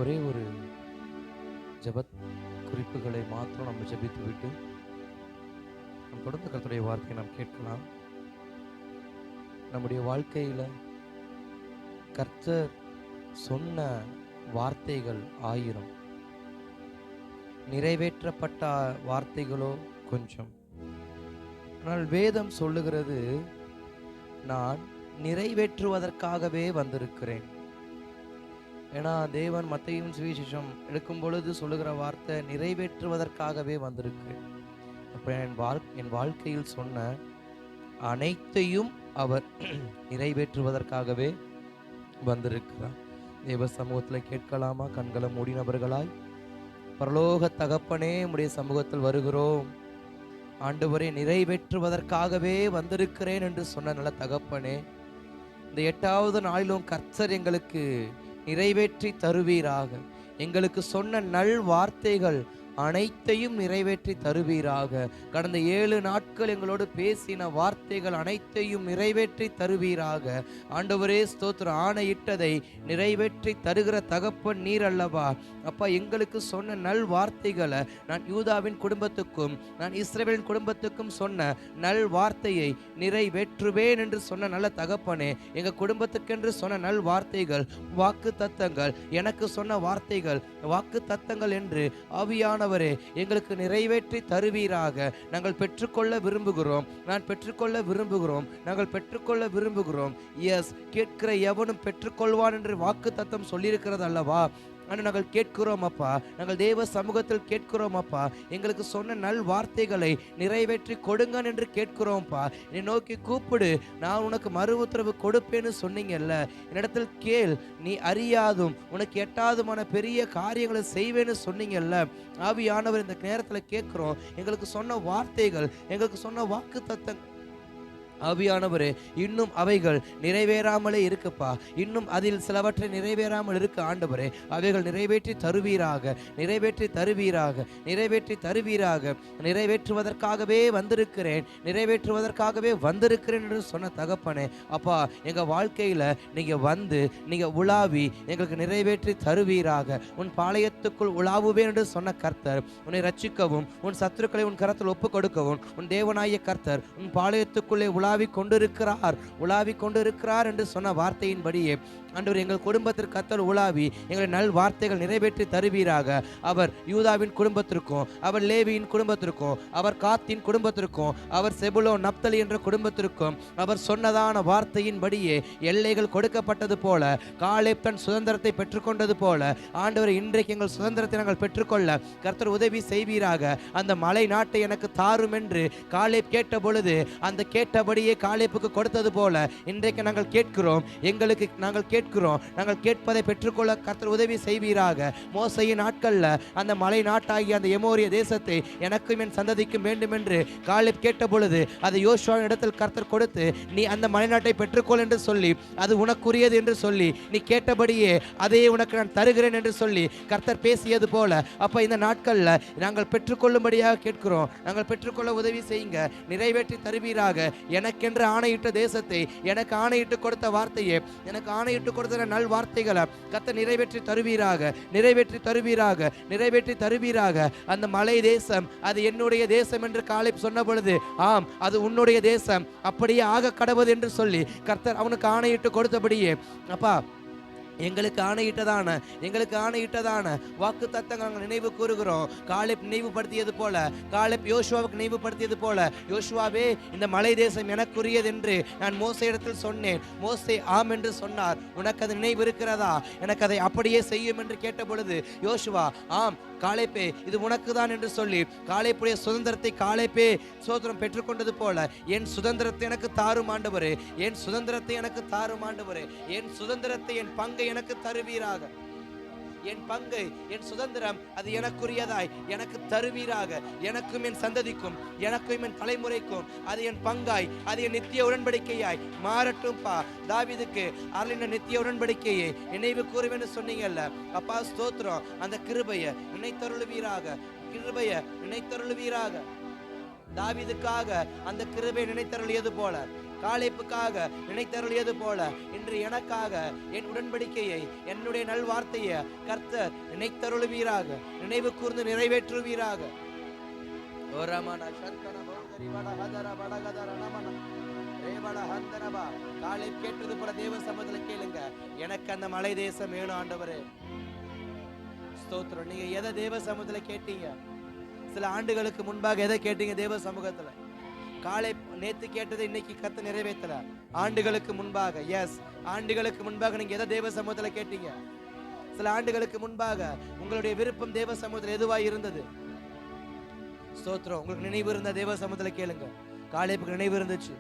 ஒரே ஒரு ஜெப குறிப்புகளை மாத்திரம் நம்ம ஜெபித்து விட்டு நம் தொடர்ந்து கர்த்தருடைய வார்த்தையை நாம் கேட்கலாம். நம்முடைய வாழ்க்கையில கர்த்தர் சொன்ன வார்த்தைகள் 1000, நிறைவேற்றப்பட்ட வார்த்தைகளோ கொஞ்சம். ஆனால் வேதம் சொல்லுகிறது, நான் நிறைவேற்றுவதற்காகவே வந்திருக்கிறேன். ஏன்னா தேவன் மத்தேயு சுவிசேஷம் எடுக்கும் பொழுது சொல்லுகிற வார்த்தை, நிறைவேற்றுவதற்காகவே வந்திருக்கிறேன். அப்ப என் வாழ்க்கையில் சொன்ன அனைத்தையும் அவர் நிறைவேற்றுவதற்காகவே வந்திருக்கிறார். தேவ சமூகத்தில் கேட்கலாமா? கண்களை மூடினவர்களாய், பரலோக தகப்பனே, உம்முடைய சமூகத்தில் வருகிறோம். ஆண்டவரே, நிறைவேற்றுவதற்காகவே வந்திருக்கிறேன் என்று சொன்ன நல்ல தகப்பனே, இந்த 8வது நாளிலும் கர்த்தர் எங்களுக்கு நிறைவேற்றி தருவீராக. எங்களுக்கு சொன்ன நல் வார்த்தைகள் அனைத்தையும் நிறைவேற்றி தருவீராக. கடந்த 7 நாட்கள் எங்களோடு பேசின வார்த்தைகள் அனைத்தையும் நிறைவேற்றி தருவீராக. ஆண்டவரே ஸ்தோத்திரம். ஆணையிட்டதை நிறைவேற்றி தருகிற தகப்பன் நீர் அல்லவா அப்பா. எங்களுக்கு சொன்ன நல் வார்த்தைகளை, நான் யூதாவின் குடும்பத்துக்கும் நான் இஸ்ரவேலின் குடும்பத்துக்கும் சொன்ன நல் வார்த்தையை நிறைவேற்றுவேன் என்று சொன்ன நல்ல தகப்பனே, எங்க குடும்பத்துக்கென்று சொன்ன நல் வார்த்தைகள், வாக்கு தத்தங்கள், எனக்கு சொன்ன வார்த்தைகள் வாக்கு தத்தங்கள் என்று ஆவியான எங்களுக்கு நிறைவேற்றி தருவீராக. நாங்கள் பெற்றுக்கொள்ள விரும்புகிறோம். நான் பெற்றுக்கொள்ள விரும்புகிறோம். நாங்கள் பெற்றுக்கொள்ள விரும்புகிறோம். எஸ், கேட்கிற எவனும் பெற்றுக்கொள்வான் என்று வாக்கு தத்தம் சொல்லியிருக்கிறது அல்லவா. ஆனால் நாங்கள் கேட்கிறோம் அப்பா, நாங்கள் தேவ சமூகத்தில் கேட்கிறோம் அப்பா. எங்களுக்கு சொன்ன நல் வார்த்தைகளை நிறைவேற்றி கொடுங்க என்று கேட்கிறோம்ப்பா. என்னை நோக்கி கூப்பிடு, நான் உனக்கு மறு உத்தரவு கொடுப்பேன்னு சொன்னீங்கல்ல. என்னிடத்தில் கேள், நீ அறியாதும் உனக்கு எட்டாதுமான பெரிய காரியங்களை செய்வேன்னு சொன்னீங்கல்ல. ஆவியானவர், இந்த நேரத்தில் கேட்கிறோம். எங்களுக்கு சொன்ன வார்த்தைகள், எங்களுக்கு சொன்ன வாக்கு தத்தங்கள் ஆவியானவரே, இன்னும் அவைகள் நிறைவேறாமலே இருக்குப்பா. இன்னும் அதில் சிலவற்றை நிறைவேறாமல் இருக்கு ஆண்டவரே. அவைகள் நிறைவேற்றி தருவீராக, நிறைவேற்றி தருவீராக, நிறைவேற்றி தருவீராக. நிறைவேற்றுவதற்காகவே வந்திருக்கிறேன், நிறைவேற்றுவதற்காகவே வந்திருக்கிறேன் என்று சொன்ன தகப்பனே அப்பா, எங்க வாழ்க்கையில நீங்க வந்து நீங்க உலாவி எங்களுக்கு நிறைவேற்றி தருவீராக. உன் பாளையத்துக்குள் உலாவுவேன் என்று சொன்ன கர்த்தர், உன்னை ரட்சிக்கவும் உன் சத்துருக்களை உன் கரத்தில் ஒப்புக் கொடுக்கவும் உன் தேவனாய கர்த்தர் உன் பாளையத்துக்குள்ளே உலாவி கொண்டிருக்கிறார் என்று சொன்ன வார்த்தையின்படியே ஆண்டவர், எங்கள் குடும்பத்திற்கு கர்த்தர் உலாவி எங்களை நல் வார்த்தைகள் நிறைவேற்றி தருவீராக. அவர் யூதாவின் குடும்பத்திற்கும், அவர் லேவியின் குடும்பத்திற்கும், அவர் காத்தின் குடும்பத்திற்கும், அவர் செபுலோன் நப்தலி என்ற குடும்பத்திற்கும் அவர் சொன்னதான வார்த்தையின்படியே எல்லைகள் கொடுக்கப்பட்டது போல, காலேப் தன் சுதந்திரத்தை பெற்றுக்கொண்டது போல ஆண்டவர், இன்றைக்கு எங்கள் சுதந்திரத்தை நாங்கள் பெற்றுக்கொள்ள கர்த்தர் உதவி செய்வீராக. அந்த மலை நாட்டை எனக்கு தாரும் என்று காலேப் கேட்ட பொழுது அந்த கேட்டபடியே காலேப்புக்கு கொடுத்தது போல இன்றைக்கு நாங்கள் கேட்கிறோம். நாங்கள் கேட்பதை பெற்றுக்கொள்ள கர்த்தர் உதவி செய்வீராக. மோசையின் நாட்கள்ல அந்த மலை நாட்டாகிய அந்த எமோரிய தேசத்தை எனக்கும் என் சந்ததிக்கும் வேண்டும் என்று காலேப் கேட்ட பொழுது அதை யோசுவாவின் இடத்தில் கர்த்தர் கொடுத்து, நீ அந்த மலை நாட்டை பெற்றுக்கொள் என்று சொல்லி, அது உனக்குரியது என்று சொல்லி, நீ கேட்டபடியே அதையே உனக்கு நான் தருகிறேன் என்று சொல்லி கர்த்தர் பேசியது போல அப்ப இந்த நாட்கள்ல நாங்கள் பெற்றுக்கொள்ளும்படியாக கேட்கிறோம். நாங்கள் பெற்றுக்கொள்ள உதவி செய்யுங்க, நிறைவேற்றி தருவீராக. எனக்கென்று ஆணையிட்ட தேசத்தை, எனக்கு ஆணையிட்டு கொடுத்த வார்த்தையை, எனக்கு ஆணையிட்டு கொடுத்த நல் வார்த்தைகளை கர்த்தர் நிறைவேற்றி தருவீராக, நிறைவேற்றி தருவீராக, நிறைவேற்றி தருவீராக. அந்த மலை தேசம் அது என்னுடைய தேசம் என்று காலேப் சொன்ன பொழுது, ஆம், அது உன்னுடைய தேசம், அப்படியே ஆக கடவுது என்று சொல்லி கர்த்தர் அவனுக்கு ஆணையிட்டு கொடுத்தபடியே அப்பா, எங்களுக்கு ஆணையிட்டதான வாக்கு தத்தங்கள் நாங்கள் நினைவு கூறுகிறோம். காலேப் நினைவுபடுத்தியது போல, காலேப் யோசுவாவுக்கு நினைவுபடுத்தியது போல, யோசுவாவே, இந்த மலை தேசம் எனக்குரியது என்று நான் மோசே இடத்தில் சொன்னேன். மோசே ஆம் என்று சொன்னார். உனக்கு அது நினைவு இருக்கிறதா? எனக்கு அதை அப்படியே செய்யும் என்று கேட்ட பொழுது யோசுவா, ஆம் காலேப்பே, இது உனக்கு தான் என்று சொல்லி காலேப்புடைய சுதந்திரத்தை காலேப்பே சோதரம் பெற்றுக்கொண்டது போல, என் சுதந்திரத்தை எனக்கு தாரும் ஆண்டவரே, என் சுதந்திரத்தை எனக்கு தாரும் ஆண்டவரே, என் சுதந்திரத்தை, என் பங்கை எனக்கு தருவீராக. என் பங்கு, என் சுதந்திரம் அது எனக்குரியதாய் எனக்கு தருவீராக. எனக்கும் என் சந்ததிக்கும், எனக்கும் என் தலைமுறைக்கும் அது என் பங்காய், அது என் நித்திய உடன்படிக்கையாய் மாறட்டும்பா. தாவீதுக்கு அருளின நித்திய உடன்படிக்கையை நினைவு கூறுவேன்னு சொன்னீங்கல்ல அப்பா, ஸ்தோத்திரம். அந்த கிருபையை நினைத்தருளுவீராக, கிருபையை நினைத்தருளுவீராக. தாவீதுக்காக அந்த கிருபை நினைத்தருளியது போல காலேப்புக்காக நினைத்தருளியது போல இன்று எனக்காக என் உடன்படிக்கையை, என்னுடைய நல்வார்த்தையை கர்த்தர் நினைத்தருளுவீராக, நினைவு கூர்ந்து நிறைவேற்றுவீராக. காலேப் கேட்டது போல தேவ சமூகத்துல கேளுங்க, எனக்கு அந்த மலை தேசம் வேணும் ஆண்டவரே. ஸ்தோத்திரம். நீங்க எதை தேவ சமூகத்துல கேட்டீங்க? சில ஆண்டுகளுக்கு முன்பாக எதை கேட்டீங்க தேவ சமூகத்துல? காலேப் நேத்து கேட்டதை இன்னைக்கு கர்த்தர் நிறைவேற்றல. ஆண்டுகளுக்கு முன்பாக, எஸ், ஆண்டுகளுக்கு முன்பாக நீங்க எதை தேவ சமூகத்துல கேட்டீங்க? சில ஆண்டுகளுக்கு முன்பாக உங்களுடைய விருப்பம் தேவ சமூகத்துல எதுவாய் இருந்தது? ஸ்தோத்திரம். உங்களுக்கு நினைவு இருந்த தேவ சமூகத்துல கேளுங்க. காலேப்புக்கு நினைவு இருந்துச்சு,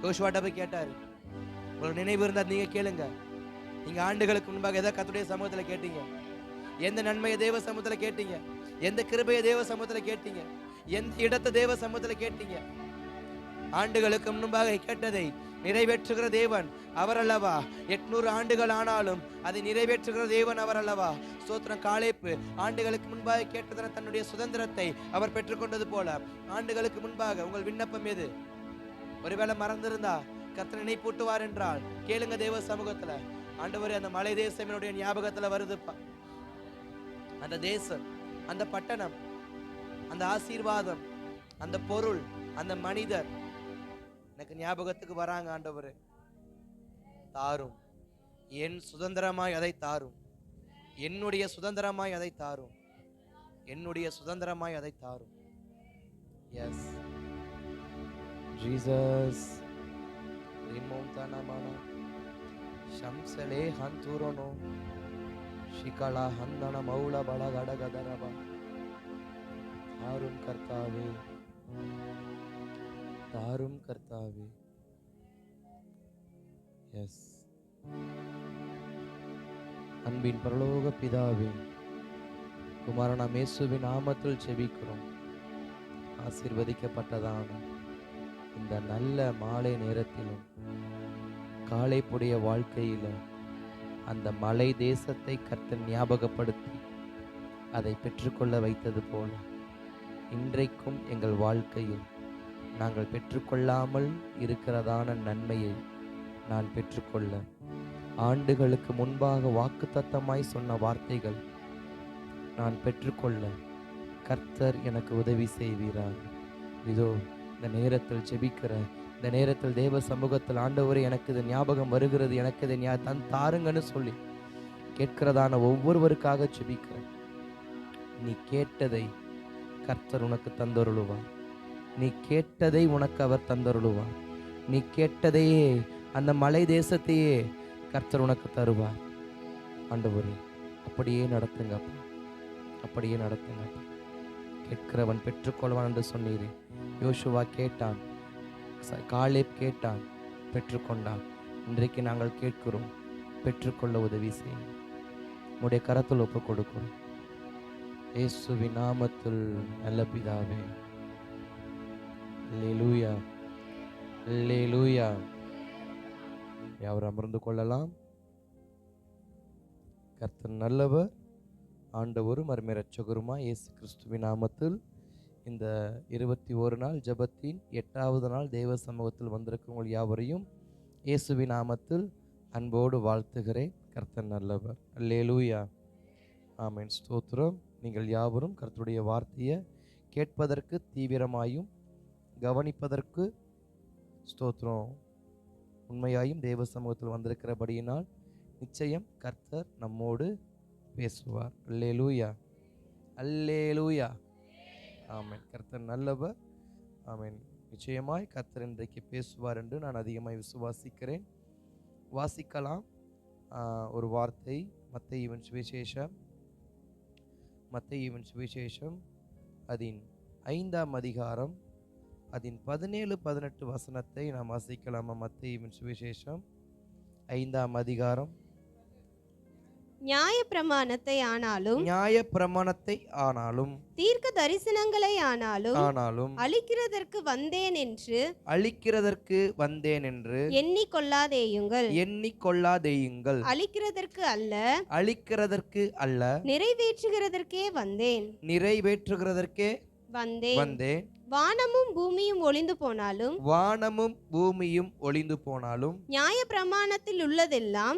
யோசுவாட்ட போய் கேட்டாரு. உங்களுக்கு நினைவு இருந்தா நீங்க கேளுங்க. நீங்க ஆண்டுகளுக்கு முன்பாக எதை கர்த்தருடைய சமூகத்துல கேட்டீங்க? எந்த நன்மையை தேவ சமூகத்துல கேட்டீங்க? எந்த கிருபையை தேவ சமூகத்துல கேட்டீங்க? எந்த இடத்தை தேவ சமூகத்துல கேட்டீங்க? ஆண்டுகளுக்கு முன்பாக கேட்டதை நிறைவேற்றுகிற தேவன் அவர் அல்லவா? 800 ஆண்டுகள் ஆனாலும் அதை நிறைவேற்றுகிற தேவன் அவர் அல்லவா? ஸ்தோத்திரம். காலேப்பு ஆண்டுகளுக்கு முன்பாக கேட்டதன தன்னுடைய சுதந்திரத்தை அவர் பெற்றுக்கொண்டது போல ஆண்டுகளுக்கு முன்பாக உங்கள் விண்ணப்பம் எது? ஒருவேளை மறந்திருந்தா கர்த்தர் நினைப்பூட்டுவார் என்றால் கேளுங்க தேவ சமூகத்துல. ஆண்டவரே, அந்த மலை தேசம் என்னுடைய ஞாபகத்துல வருதுப்பா. அந்த தேசம், அந்த பட்டணம், அந்த ஆசீர்வாதம், அந்த பொருள், அந்த மனிதர் எனக்கு ஞாபகத்துக்கு வராங்க. ஆண்டவரே தாரும், என் சுதந்திரமாய் அதை தாரும், என்னுடைய சுதந்திரமாய் அதை தாரும், என்னுடைய சுதந்திரமாய் அதை தாரும். S Jesus. ரிமோந்தானமான ಶಂಸಲೆ ಹಂತೂರೋನು ಶಿಕಳ ಹಂದನ ಮೌಳ ಬಳಗಡಗದರಬ தாரும் கர்த்தாவே, தாரும் கர்த்தாவே. எஸ். அன்பின் பரலோக பிதாவே, குமாரனாம் இயேசுவின் நாமத்தில் ஜெபிக்கிறோம். ஆசீர்வதிக்கப்பட்டதான இந்த நல்ல மாலை நேரத்திலும் காலேப்புடைய வாழ்க்கையில அந்த மலை தேசத்தை கர்த்தர் ஞாபகப்படுத்தி அதை பெற்றுக்கொள்ள வைத்தது போல இன்றைக்கும் எங்கள் வாழ்க்கையில் நாங்கள் பெற்றுக்கொள்ளாமல் இருக்கிறதான நன்மையை நான் பெற்றுக்கொள்ள, ஆண்டுகளுக்கு முன்பாக வாக்குத்தத்தமாய் சொன்ன வார்த்தைகள் நான் பெற்றுக்கொள்ள கர்த்தர் எனக்கு உதவி செய்வீராக. இதோ இந்த நேரத்தில் ஜெபிக்கிற இந்த நேரத்தில் தேவ சமூகத்தில் ஆண்டவரே, எனக்கு இது ஞாபகம் வருகிறது, எனக்கு இதை தாருங்கன்னு சொல்லி கேட்கிறதான ஒவ்வொருவருக்காக ஜெபிக்கிறேன். நீ கேட்டதை கர்த்தர் உனக்கு தந்தருளுவார். நீ கேட்டதை உனக்கு அவர் தந்தருளுவார். நீ கேட்டதையே, அந்த மலை தேசத்தையே கர்த்தர் உனக்கு தருவார். ஆண்டவரே, அப்படியே நடத்துங்கப்பா, அப்படியே நடத்துங்கப்பா. கேட்கிறவன் பெற்றுக்கொள்வான் என்று சொன்னீரே. யோசுவா கேட்டான், காலேப் கேட்டான், பெற்றுக்கொண்டான். இன்றைக்கு நாங்கள் கேட்கிறோம், பெற்றுக்கொள்ள உதவி செய்யும். உம்முடைய கரத்தில் ஒப்புக் கொடுக்கிறோம். இயேசுவின் நாமத்தில் நல்ல பிதாவே. அல்லேலூயா, அல்லேலூயா. யாவர் அமர்ந்து கொள்ளலாம். கர்த்தர் நல்லவர், ஆண்டவரும் அருமை இரட்சகருமா இயேசு கிறிஸ்துவின் நாமத்தில் இந்த 21 நாள் ஜெபத்தின் 8வது நாள் தேவ சமூகத்தில் வந்திருக்கும் உங்கள் யாவரையும் இயேசுவின் நாமத்தில் அன்போடு வாழ்த்துகிறேன். கர்த்தர் நல்லவர். அல்லேலூயா, ஆமென். ஸ்தோத்திரம். நீங்கள் யாவரும் கர்த்தருடைய வார்த்தையை கேட்பதற்கு தீவிரமாயும் கவனிப்பதற்கு ஸ்தோத்திரம் உண்மையாயும் தேவ சமூகத்தில் வந்திருக்கிறபடியினால் நிச்சயம் கர்த்தர் நம்மோடு பேசுவார். அல்லேலூயா, அல்லேலூயா, ஆமென். கர்த்தர் நல்லவர், ஆமென். நிச்சயமாய் கர்த்தர் இன்றைக்கு பேசுவார் என்று நான் அதிகமாக விசுவாசிக்கிறேன். வாசிக்கலாம் ஒரு வார்த்தை. மத்தேயுவின் சுவிசேஷம் அதன் 5ஆம் அதிகாரம் அதன் 17-18 வசனத்தை நாம் வாசிக்கலாமா? மத்தேயுவின் சுவிசேஷம் 5ஆம் அதிகாரம். நியாயப்பிரமாணத்தை ஆனாலும் தீர்க்க தரிசனங்களை ஆனாலும் அழிக்கிறதற்கு வந்தேன் என்று எண்ணிக்கொள்ளாதேயுங்கள். அழிக்கிறதற்கு அல்ல, நிறைவேற்றுகிறதற்கே வந்தேன். வானமும் பூமியும் ஒளிந்து போனாலும் நியாயப்பிரமாணத்தில் உள்ளதெல்லாம்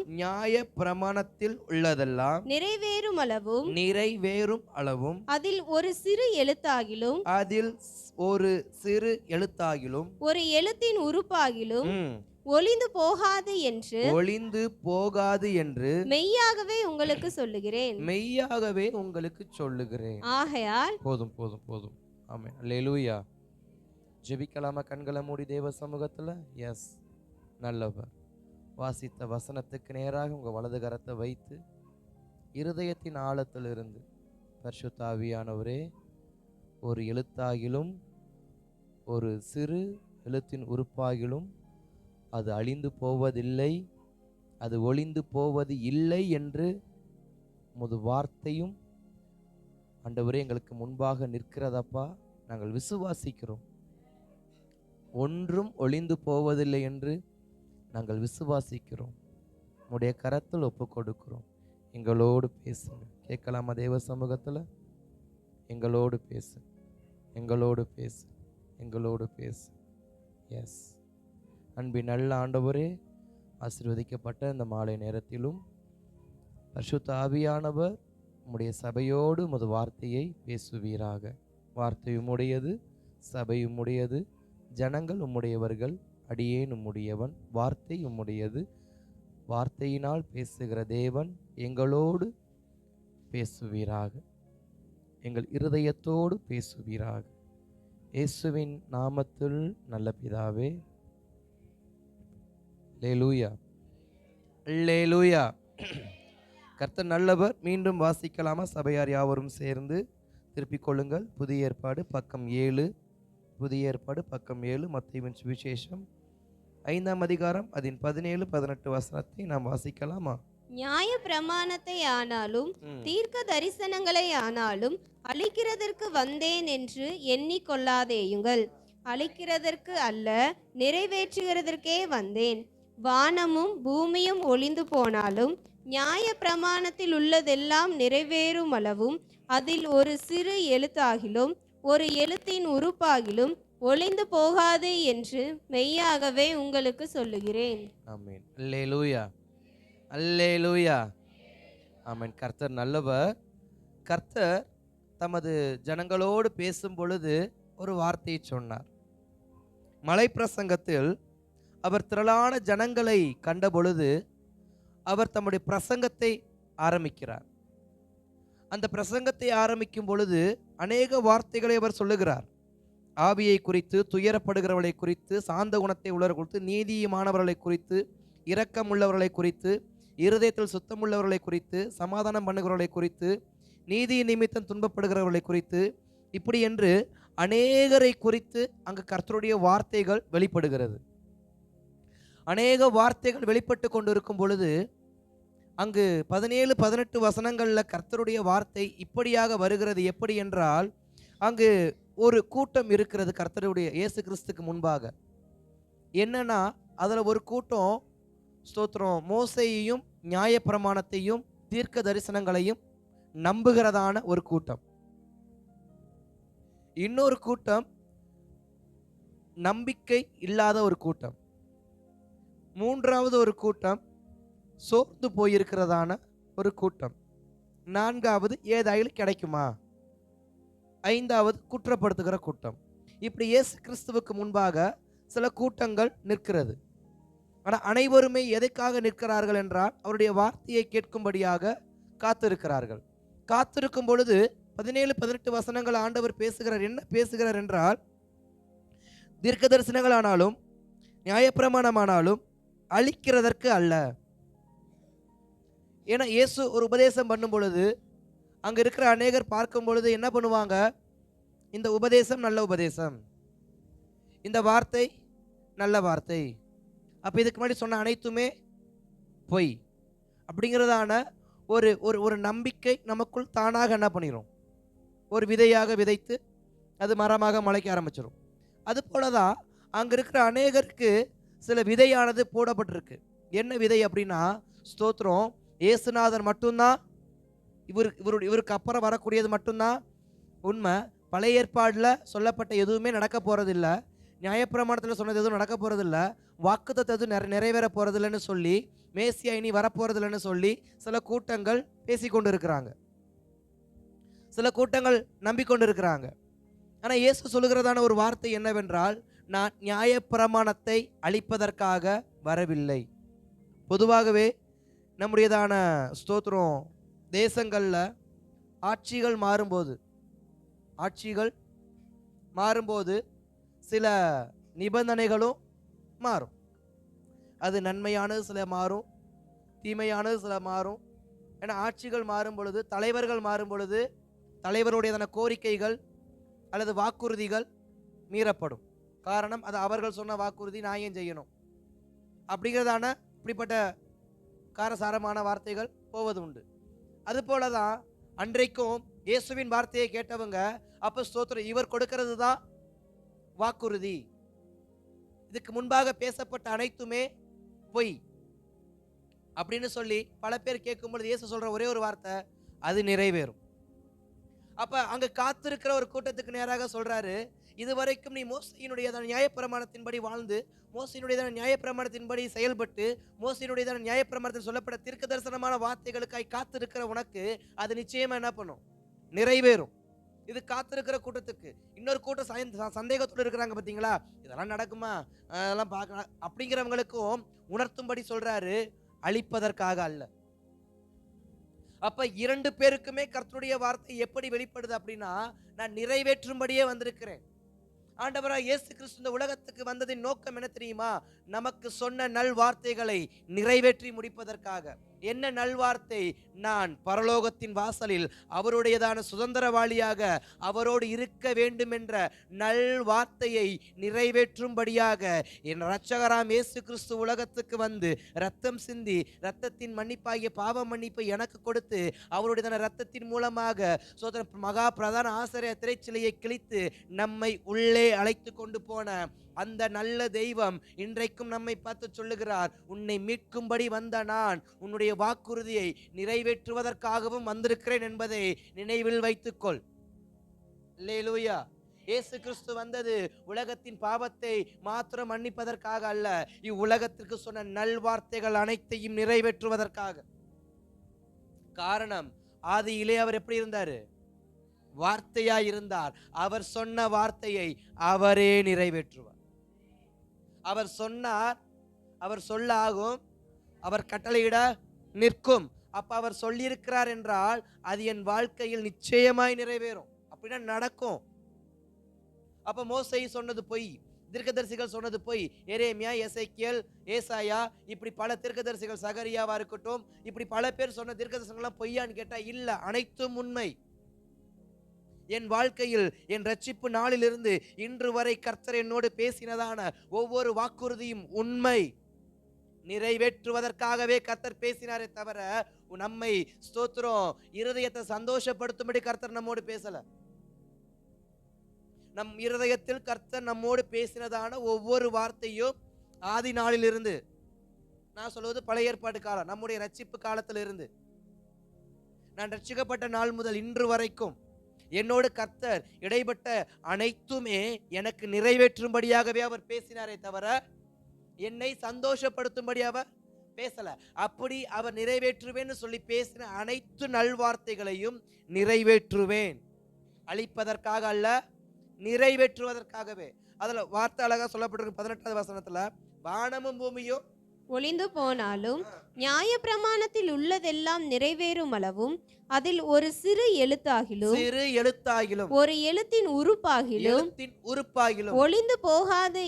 நிறைவேறும் அளவும் அதில் ஒரு சிறு எழுத்தாகிலும் ஒரு எழுத்தின் உறுப்பாகிலும் ஒளிந்து போகாது என்று மெய்யாகவே உங்களுக்கு சொல்லுகிறேன். ஆகையால் போதும். ஆமென். அல்லேலூயா. ஜெபிக்கலாமா கண்களை மூடி தேவ சமூகத்துல? எஸ், நல்லவர். வாசித்த வசனத்துக்கு நேராக உங்க வலது கரத்தை வைத்து இருதயத்தின் ஆழத்திலிருந்து பரிசுத்த ஆவியானவரே, ஒரு எழுத்தாகிலும் ஒரு சிறு எழுத்தின் உறுப்பாகிலும் அது அழிந்து போவதில்லை, அது ஒளிந்து போவது இல்லை என்று உமது வார்த்தையும் ஆண்டவரே எங்களுக்கு முன்பாக நிற்கிறதப்பா. நாங்கள் விசுவாசிக்கிறோம். ஒன்றும் ஒளிந்து போவதில்லை என்று நாங்கள் விசுவாசிக்கிறோம். உம்முடைய கரத்தில் ஒப்பு கொடுக்கிறோம். எங்களோடு பேசுங்க. கேட்கலாமா தேவ சமூகத்தில்? எங்களோடு பேசு. எஸ், அன்பின் நல்ல ஆண்டவரே, ஆசீர்வதிக்கப்பட்ட இந்த மாலை நேரத்திலும் பரிசுத்த ஆவியானவர் உம்முடைய சபையோடு உமது வார்த்தையை பேசுவீராக. வார்த்தை உம்முடையது, சபை உம்முடையது, ஜனங்கள் உம்முடையவர்கள், அடியேன் உம்முடையவன். வார்த்தை உம்முடையது. வார்த்தையினால் பேசுகிற தேவன் எங்களோடு பேசுவீராக, எங்கள் இருதயத்தோடு பேசுவீராக. இயேசுவின் நாமத்தில் நல்ல பிதாவே. அல்லேலூயா, அல்லேலூயா. கர்த்தர் நல்லவர். மீண்டும் வாசிக்கலாமா? சபையார் யாவரும் சேர்ந்து திருப்பிக் கொள்ளுங்கள். புதிய ஏற்பாடு பக்கம் 7, மத்தேயுவின் சுவிசேஷம் 5ஆம் அதிகாரம் அதன் 17, 18 வசனத்தை நாம் வாசிக்கலாமா? நியாய பிரமாணத்தை ஆனாலும் தீர்க்க தரிசனங்களை ஆனாலும் அழிக்கிறதற்கு வந்தேன் என்று எண்ணிக்கொள்ளாதேயுங்கள். அழிக்கிறதற்கு அல்ல, நிறைவேற்றுகிறதற்கே வந்தேன். வானமும் பூமியும் ஒளிந்து போனாலும் நியாய பிரமாணத்தில் உள்ளதெல்லாம் நிறைவேறும் அளவும் அதில் ஒரு சிறு எழுத்தாகிலும் ஒரு எழுத்தின் உறுப்பாகிலும் ஒளிந்து போகாது என்று மெய்யாகவே உங்களுக்கு சொல்லுகிறேன். ஆமென். அல்லேலூயா, அல்லேலூயா. ஆமென். கர்த்தர் நல்லவர். கர்த்தர் தமது ஜனங்களோடு பேசும் பொழுது ஒரு வார்த்தையை சொன்னார். மலை பிரசங்கத்தில் அவர் திரளான ஜனங்களை கண்ட பொழுது அவர் தம்முடைய பிரசங்கத்தை ஆரம்பிக்கிறார். அந்த பிரசங்கத்தை ஆரம்பிக்கும் பொழுது அநேக வார்த்தைகளை அவர் சொல்லுகிறார். ஆவியை குறித்து, துயரப்படுகிறவர்களை குறித்து, சாந்த குணத்தை உள்ளவர்களை குறித்து, நீதிமானவர்களை குறித்து, இரக்கம் உள்ளவர்களை குறித்து, இருதயத்தில் சுத்தமுள்ளவர்களை குறித்து, சமாதானம் பண்ணுகிறவர்களை குறித்து, நீதி நிமித்தம் துன்பப்படுகிறவர்களை குறித்து, இப்படி என்று அநேகரை குறித்து அங்கு கர்த்தருடைய வார்த்தைகள் வெளிப்படுகிறது. அநேக வார்த்தைகள் வெளிப்பட்டு கொண்டிருக்கும் பொழுது அங்கு 17, 18 வசனங்களில் கர்த்தருடைய வார்த்தை இப்படியாக வருகிறது. எப்படி என்றால், அங்கு ஒரு கூட்டம் இருக்கிறது கர்த்தருடைய இயேசு கிறிஸ்துக்கு முன்பாக. என்னன்னா, அதில் ஒரு கூட்டம் ஸ்தோத்திரம் மோசேயையும் நியாயப்பிரமாணத்தையும் தீர்க்க தரிசனங்களையும் நம்புகிறதான ஒரு கூட்டம். இன்னொரு கூட்டம் நம்பிக்கை இல்லாத ஒரு கூட்டம். மூன்றாவது ஒரு கூட்டம் சோர்ந்து போயிருக்கிறதான ஒரு கூட்டம். நான்காவது ஏதாயிலும் கிடைக்குமா. ஐந்தாவது குற்றப்படுத்துகிற கூட்டம். இப்படி இயேசு கிறிஸ்துவுக்கு முன்பாக சில கூட்டங்கள் நிற்கிறது. ஆனால் அனைவருமே எதற்காக நிற்கிறார்கள் என்றால், அவருடைய வார்த்தையை கேட்கும்படியாக காத்திருக்கிறார்கள். காத்திருக்கும் பொழுது 17, 18 வசனங்கள் ஆண்டவர் பேசுகிறார். என்ன பேசுகிறார் என்றால், தீர்க்க தரிசனங்கள் ஆனாலும் நியாயப்பிரமாணமானாலும் அழிக்கிறதற்கு அல்ல. ஏன்னா இயேசு ஒரு உபதேசம் பண்ணும் பொழுது அங்கே இருக்கிற அநேகர் பார்க்கும் பொழுது என்ன பண்ணுவாங்க? இந்த உபதேசம் நல்ல உபதேசம், இந்த வார்த்தை நல்ல வார்த்தை, அப்போ இதுக்கு முன்னாடி சொன்ன அனைத்துமே பொய் அப்படிங்கிறதான ஒரு ஒரு நம்பிக்கை நமக்குள் தானாக என்ன பண்ணிடும்? ஒரு விதையாக விதைத்து அது மரமாக முளைக்க ஆரம்பிச்சிடும். அது போல தான் அங்கே இருக்கிற அநேகருக்கு சில விதையானது போடப்பட்டிருக்கு. என்ன விதை அப்படின்னா, ஸ்தோத்திரம் இயேசுநாதர் மட்டும்தான், இவருக்கு அப்புறம் வரக்கூடியது மட்டும்தான் உண்மை, பழைய ஏற்பாடில் சொல்லப்பட்ட எதுவுமே நடக்க போகிறதில்ல, நியாயப்பிரமாணத்தில் சொன்னது எதுவும் நடக்க போகிறதில்ல, வாக்குத்தத்தம் எதுவும் நிறைவேற போகிறதில்லன்னு சொல்லி, மேசியா இனி வரப்போகிறதில்லன்னு சொல்லி சில கூட்டங்கள் பேசிக்கொண்டு இருக்கிறாங்க, சில கூட்டங்கள் நம்பிக்கொண்டு இருக்கிறாங்க. ஆனால் இயேசு சொல்லுகிறதான ஒரு வார்த்தை என்னவென்றால், நான் நியாயப்பிரமாணத்தை அழிப்பதற்காக வரவில்லை. பொதுவாகவே நம்முடையதான ஸ்தோத்திரம் தேசங்களில் ஆட்சிகள் மாறும்போது சில நிபந்தனைகளும் மாறும். அது நன்மையானது சில மாறும், தீமையானது சில மாறும். ஏன்னா ஆட்சிகள் மாறும் பொழுது, தலைவர்கள் மாறும் பொழுது தலைவருடையதான கோரிக்கைகள் அல்லது வாக்குறுதிகள் மீறப்படும். காரணம், அது அவர்கள் சொன்ன வாக்குறுதி, நான் ஏன் செய்யணும் அப்படிங்கிறதான இப்படிப்பட்ட காரசாரமான வார்த்தைகள் போவது உண்டு. அதுபோல தான் அன்றைக்கும் இயேசுவின் வார்த்தையை கேட்டவங்க, அப்போ ஸ்தோத்திரம் இவர் கொடுக்கிறது தான் வாக்குறுதி, இதுக்கு முன்பாக பேசப்பட்ட அனைத்துமே பொய் அப்படின்னு சொல்லி பல பேர் கேட்கும்பொழுது இயேசு சொல்ற ஒரே ஒரு வார்த்தை, அது நிறைவேறும். அப்ப அங்க காத்திருக்கிற ஒரு கூட்டத்துக்கு நேராக சொல்றாரு, இதுவரைக்கும் நீ மோசையினுடைய நியாயப்பிரமாணத்தின்படி வாழ்ந்து, மோசையினுடைய நியாயப்பிரமாணத்தின்படி செயல்பட்டு, மோசையினுடைய நியாயப்பிரமாணத்தில் சொல்லப்பட்ட தீர்க்க தரிசனமான வார்த்தைகளுக்காய் காத்திருக்கிற உனக்கு அது நிச்சயமா என்ன பண்ணும், நிறைவேறும். இது காத்திருக்கிற கூட்டத்துக்கு. இன்னொரு கூட்டம் சந்தேகத்தோடு இருக்கிறாங்க, பார்த்தீங்களா, இதெல்லாம் நடக்குமா, அதெல்லாம் பார்க்கலாம் அப்படிங்கிறவங்களுக்கும் உணர்த்தும்படி சொல்றாரு, அழிப்பதற்காக அல்ல. அப்ப இரண்டு பேருக்குமே கர்த்தருடைய வார்த்தை எப்படி வெளிப்படுது அப்படின்னா, நான் நிறைவேற்றும்படியே வந்திருக்கிறேன். ஆண்டவராக இயேசு கிறிஸ்து இந்த உலகத்துக்கு வந்ததின் நோக்கம் என்ன தெரியுமா? நமக்கு சொன்ன நல்வார்த்தைகளை நிறைவேற்றி முடிப்பதற்காக. என்ன நல்வார்த்தை? நான் பரலோகத்தின் வாசலில் அவருடையதான சுதந்திரவாளியாக அவரோடு இருக்க வேண்டும் என்ற நல்வார்த்தையை நிறைவேற்றும்படியாக என் இரட்சகராம் இயேசு கிறிஸ்து உலகத்துக்கு வந்து இரத்தம் சிந்தி, இரத்தத்தின் மன்னிப்பாகிய பாவ மன்னிப்பை எனக்கு கொடுத்து, அவருடையதான இரத்தத்தின் மூலமாக மகா பிரதான ஆசிரியர் திரைச்சிலையை கிழித்து நம்மை உள்ளே அழைத்து கொண்டு போன அந்த நல்ல தெய்வம் இன்றைக்கும் நம்மை பார்த்து சொல்லுகிறார், உன்னை மீட்கும்படி வந்த நான் உன்னுடைய வாக்குறுதியை நிறைவேற்றுவதற்காகவும் வந்திருக்கிறேன் என்பதை நினைவில் வைத்துக்கொள். அல்லேலூயா. இயேசு கிறிஸ்து வந்தது உலகத்தின் பாவத்தை மாத்திரம் மன்னிப்பதற்காக அல்ல, இவ்வுலகத்திற்கு சொன்ன நல்வார்த்தைகள் அனைத்தையும் நிறைவேற்றுவதற்காக. காரணம், ஆதியிலே அவர் எப்படி இருந்தாரு? வார்த்தையாய் இருந்தார். அவர் சொன்ன வார்த்தையை அவரே நிறைவேற்றுவார். அவர் சொன்னார், அவர் சொல்ல ஆகும், அவர் கட்டளையிட நிற்கும். அப்ப அவர் சொல்லியிருக்கிறார் என்றால் அது என் வாழ்க்கையில் நிச்சயமாய் நிறைவேறும், அப்படின்னா நடக்கும். அப்ப மோசே சொன்னது பொய், தீர்க்கதரிசிகள் சொன்னது பொய். எரேமியா, எசேக்கியேல், ஏசாயா, இப்படி பல தீர்க்கதரிசிகள், சகரியாவா இருக்கட்டும், இப்படி பல பேர் சொன்ன தீர்க்கதரிசனங்கள்லாம் பொய்யான்னு கேட்டா இல்ல, அனைத்தும் உண்மை. என் வாழ்க்கையில் என் ரட்சிப்பு நாளிலிருந்து இன்று வரை கர்த்தர் என்னோடு பேசினதான ஒவ்வொரு வாக்குறுதியும் உண்மை. நிறைவேற்றுவதற்காகவே கர்த்தர் பேசினாரே தவிர நம்மை ஸ்தோத்திரம் இருதயத்தை சந்தோஷப்படுத்தும்படி கர்த்தர் நம்மோடு பேசல. நம் இருதயத்தில் கர்த்தர் நம்மோடு பேசினதான ஒவ்வொரு வார்த்தையும் ஆதி நாளிலிருந்து, நான் சொல்வது பழைய ஏற்பாடு காலம், நம்முடைய ரட்சிப்பு காலத்திலிருந்து, நான் ரட்சிக்கப்பட்ட நாள் முதல் இன்று வரைக்கும் என்னோடு கர்த்தர் இடைப்பட்ட அனைத்துமே எனக்கு நிறைவேற்றும்படியாகவே அவர் பேசினாரே தவிர என்னை சந்தோஷப்படுத்தும்படி அவர் பேசல. அப்படி அவர் நிறைவேற்றுவேன்னு சொல்லி பேசின அனைத்து நல்வார்த்தைகளையும் நிறைவேற்றுவேன், அழிப்பதற்காக அல்ல, நிறைவேற்றுவதற்காகவே. அதுல வார்த்தை அழகா சொல்லப்பட்டிருக்கு 18வது வசனத்துல, வானமும் பூமியும் ஒளிந்து போனாலும் நியாய பிரமாணத்தில் உள்ளதெல்லாம் நிறைவேறும் அளவும் அதில் ஒரு சிறு எழுத்தாகிலும் ஒரு எழுத்தின் உறுப்பாகிலும் ஒளிந்து போகாது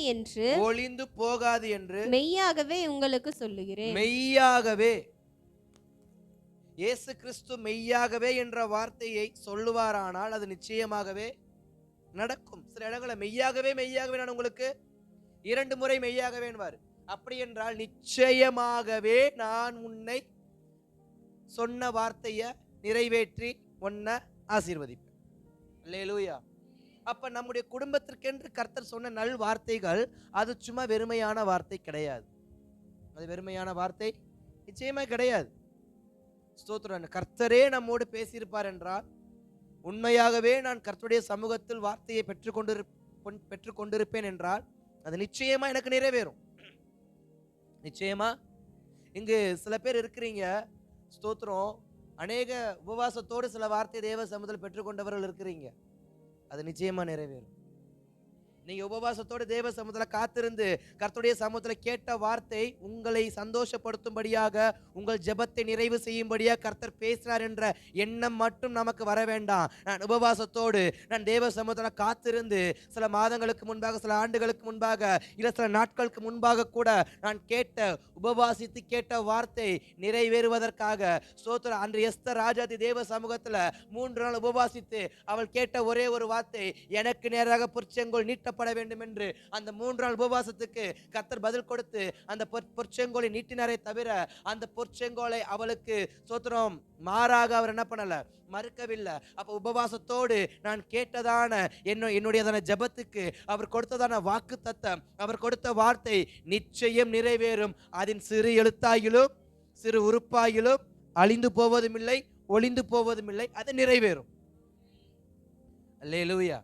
என்று மெய்யாகவே உங்களுக்கு சொல்லுகிறேன். மெய்யாகவே இயேசு கிறிஸ்து மெய்யாகவே என்ற வார்த்தையை சொல்லுவாரானால் அது நிச்சயமாகவே நடக்கும். சில இடங்களில் மெய்யாகவே நான் உங்களுக்கு 2 முறை மெய்யாகவேன்வார். அப்படி என்றால் நிச்சயமாகவே நான் உன்னை சொன்ன வார்த்தையை நிறைவேற்றி உன்னை ஆசீர்வதிப்பேன். அல்லேலூயா. அப்ப நம்முடைய குடும்பத்திற்கென்று கர்த்தர் சொன்ன நல் வார்த்தைகள் அது சும்மா வெறுமையான வார்த்தை கிடையாது. அது வெறுமையான வார்த்தை நிச்சயமா கிடையாது. ஸ்தோத்திரம். கர்த்தரே நம்மோடு பேசியிருப்பார் என்றால் உண்மையாகவே நான் கர்த்தருடைய சமூகத்தில் வார்த்தையை பெற்றுக்கொண்டிருப்பேன் என்றால் அது நிச்சயமா எனக்கு நிறைவேறும். நிச்சயமா. இங்கு சில பேர் இருக்கிறீங்க, ஸ்தோத்திரம், அநேக உபவாசத்தோடு சில வார்த்தை தேவ சமூகத்தில் பெற்றுக்கொண்டவர்கள் இருக்கிறீங்க. அது நிச்சயமா நிறைவேறும். நீங்க உபவாசத்தோடு தேவ சமூகத்துல காத்திருந்து கர்த்தருடைய சமூகத்துல கேட்ட வார்த்தை உங்களை சந்தோஷப்படுத்தும்படியாக, உங்கள் ஜெபத்தை நிறைவு செய்யும்படியாக கர்த்தர் பேசினார் என்ற எண்ணம் மட்டும் நமக்கு வர வேண்டாம். நான் உபவாசத்தோடு நான் தேவ சமூகத்துல காத்திருந்து சில மாதங்களுக்கு முன்பாக, சில ஆண்டுகளுக்கு முன்பாக, இல்ல சில நாட்களுக்கு முன்பாக கூட நான் உபவாசித்து கேட்ட வார்த்தை நிறைவேறுவதற்காக ஸ்தோத்திரம். அன்று எஸ்தர் ராஜாதி தேவ சமூகத்துல 3 நாள் உபவாசித்து அவள் கேட்ட ஒரே ஒரு வார்த்தை, எனக்கு நேராக பொற்செங்கோல் நீட்டப்பட வேண்டும் என்று. அந்த 3 நாள் உபவாசத்துக்கு கர்த்தர் பதில் கொடுத்து அந்த பொற்செங்கோலை நீட்டினாரே தவிர அந்த பொற்செங்கோலை அவளுக்கு ஸ்தோத்திரம் மாறாக அவர் என்ன பண்ணல, மறுக்கவில்லை. அப்ப உபவாசத்தோடு நான் கேட்டதான என்னுடையதான ஜெபத்துக்கு அவர் கொடுத்ததான வாக்கு தத்தம், அவர் கொடுத்த வார்த்தை நிச்சயம் நிறைவேறும். அதன் சிறு எழுத்தாயிலும் சிறு உறுப்பாயிலும் அழிந்து போவதும் இல்லை, ஒளிந்து போவதும் இல்லை, அது நிறைவேறும். அல்லேலூயா,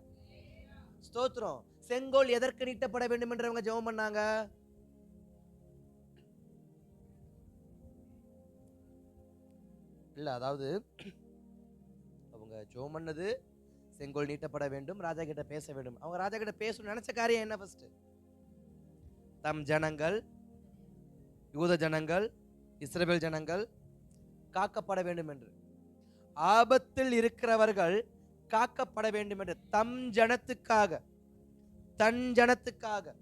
ஸ்தோத்திரம். செங்கோல் எதற்கு நீட்டப்பட வேண்டும் என்று அவங்க ஜெபம் பண்ணாங்க? இல்ல, அதாவது அவங்க ஜெபம் பண்ணது செங்கோல் நீட்டப்பட வேண்டும், ராஜா கிட்ட பேச வேண்டும். அவங்க ராஜா கிட்ட பேசணும்னு நினைச்ச காரியம் என்ன? ஃபர்ஸ்ட் தம் ஜனங்கள், யூத ஜனங்கள், இஸ்ரவேல் ஜனங்கள் காக்கப்பட வேண்டும் என்று, ஆபத்தில் இருக்கிறவர்கள் காக்கப்பட வேண்டும் என்று, தம் ஜனத்துக்காக, தன் ஜனத்துக்காக,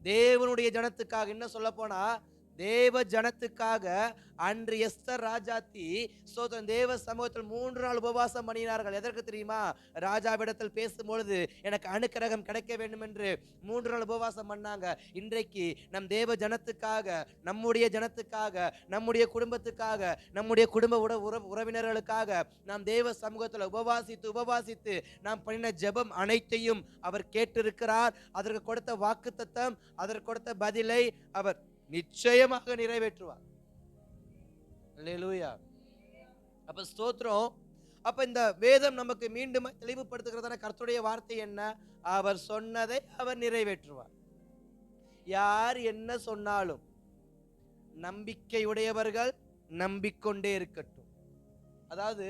தேவனுடைய ஜனத்துக்காக, என்ன சொல்ல போனா தேவ ஜனத்துக்காக அன்று எஸ்தர் ராஜாத்தி சோதரன் தேவ சமூகத்தில் 3 நாள் உபவாசம் பண்ணினார்கள். எதற்கு தெரியுமா? ராஜாவிடத்தில் பேசும்பொழுது எனக்கு அனுக்கிரகம் கிடைக்க வேண்டும் என்று 3 நாள் உபவாசம் பண்ணாங்க. இன்றைக்கு நம் தேவ ஜனத்துக்காக, நம்முடைய ஜனத்துக்காக, நம்முடைய குடும்பத்துக்காக, நம்முடைய குடும்ப உறவினர்களுக்காக நாம் தேவ சமூகத்தில் உபவாசித்து நாம் பண்ணின ஜெபம் அனைத்தையும் அவர் கேட்டிருக்கிறார். அதற்கு கொடுத்த வாக்குத்தத்தம், அதற்கு கொடுத்த பதிலை அவர் நிச்சயமாக நிறைவேற்றுவார். அல்லேலூயா. அப்ப ஸ்தோத்திரம். அப்ப இந்த வேதம் நமக்கு மீண்டும் தெளிவுபடுத்துகிறதான கர்த்தருடைய வார்த்தை என்ன? அவர் சொன்னதை அவர் நிறைவேற்றுவார். யார் என்ன சொன்னாலும் நம்பிக்கையுடையவர்கள் நம்பிக்கொண்டே இருக்கட்டும். அதாவது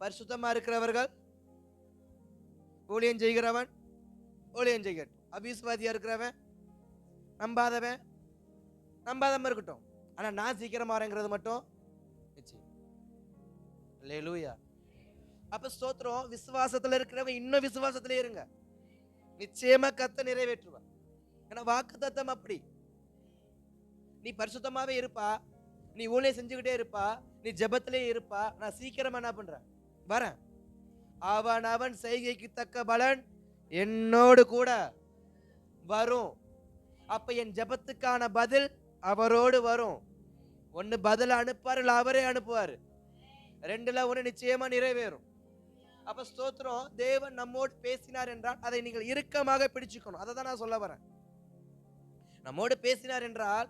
பரிசுத்தமா இருக்கிறவர்கள் ஊழியம் செய்கிறவன் ஊழியம் செய்யட்டும், அபிஸ்வாதியா இருக்கிறவன் நம்பாதம இருக்கட்டும். ஆனா நான் சீக்கிரமா வரேங்கிறது மட்டும் நிச்சயம். அல்லேலூயா. அப்ப ஸ்தோத்திரம். விசுவாசத்துல இருக்கிறவங்க இன்னும் விசுவாசத்திலே இருங்க, நிச்சயமா கர்த்தர் நிறைவேற்றுவார். ஏன்னா வாக்குத்தத்தம் அப்படி. நீ பரிசுத்தமாவே இருப்பா, நீ ஊழியம் செஞ்சுக்கிட்டே இருப்பா, நீ ஜெபத்திலே இருப்பா, நான் சீக்கிரமா என்ன பண்றேன், வரேன். அவன் செய்கைக்கு தக்க பலன் என்னோடு கூட வரும். அப்ப என் ஜெபத்துக்கான பதில் அவரோடு வரும். ஒன்னு பதில் அனுப்பாரு, இல்ல அவரே அனுப்புவாரு. 2ல 1 நிச்சயமா நிறைவேறும். அப்ப ஸ்தோத்திரம். தேவன் நம்மோடு பேசினார் என்றால் அதை நீங்கள் இறுக்கமாக பிடிச்சுக்கணும். அதை தான் நான் சொல்ல வரேன். நம்மோடு பேசினார் என்றால்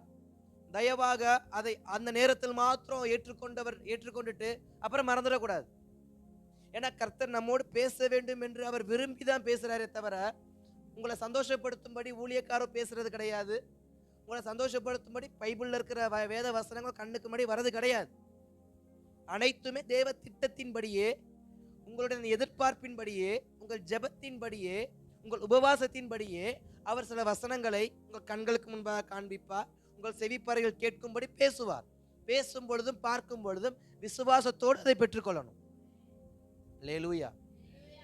தயவாக அதை அந்த நேரத்தில் மாத்திரம் ஏற்றுக்கொண்டுட்டு அப்புறம் மறந்துடக்கூடாது. ஏன்னா கர்த்தர் நம்மோடு பேச வேண்டும் என்று அவர் விரும்பி தான் பேசுறாரே தவிர உங்களை சந்தோஷப்படுத்தும்படி ஊழியக்காரர் பேசுறது கிடையாது. உங்களை சந்தோஷப்படுத்தும்படி பைபிள்ல இருக்கிற வேத வசனங்கள் கண்ணுக்கு முன்னாடி வர்றது கிடையாது. அனைத்துமே தேவ திட்டத்தின்படியே, உங்களுடைய எதிர்பார்ப்பின்படியே, உங்கள் ஜெபத்தின்படியே, உங்கள் உபவாசத்தின்படியே அவர் சில வசனங்களை உங்கள் கண்களுக்கு முன்பாக காண்பிப்பார். உங்கள் செவிப்பறைகள் கேட்கும்படி பேசுவார். பேசும் பொழுதும் பார்க்கும் பொழுதும் விசுவாசத்தோடு அதை பெற்றுக்கொள்ளணும். அல்லேலூயா.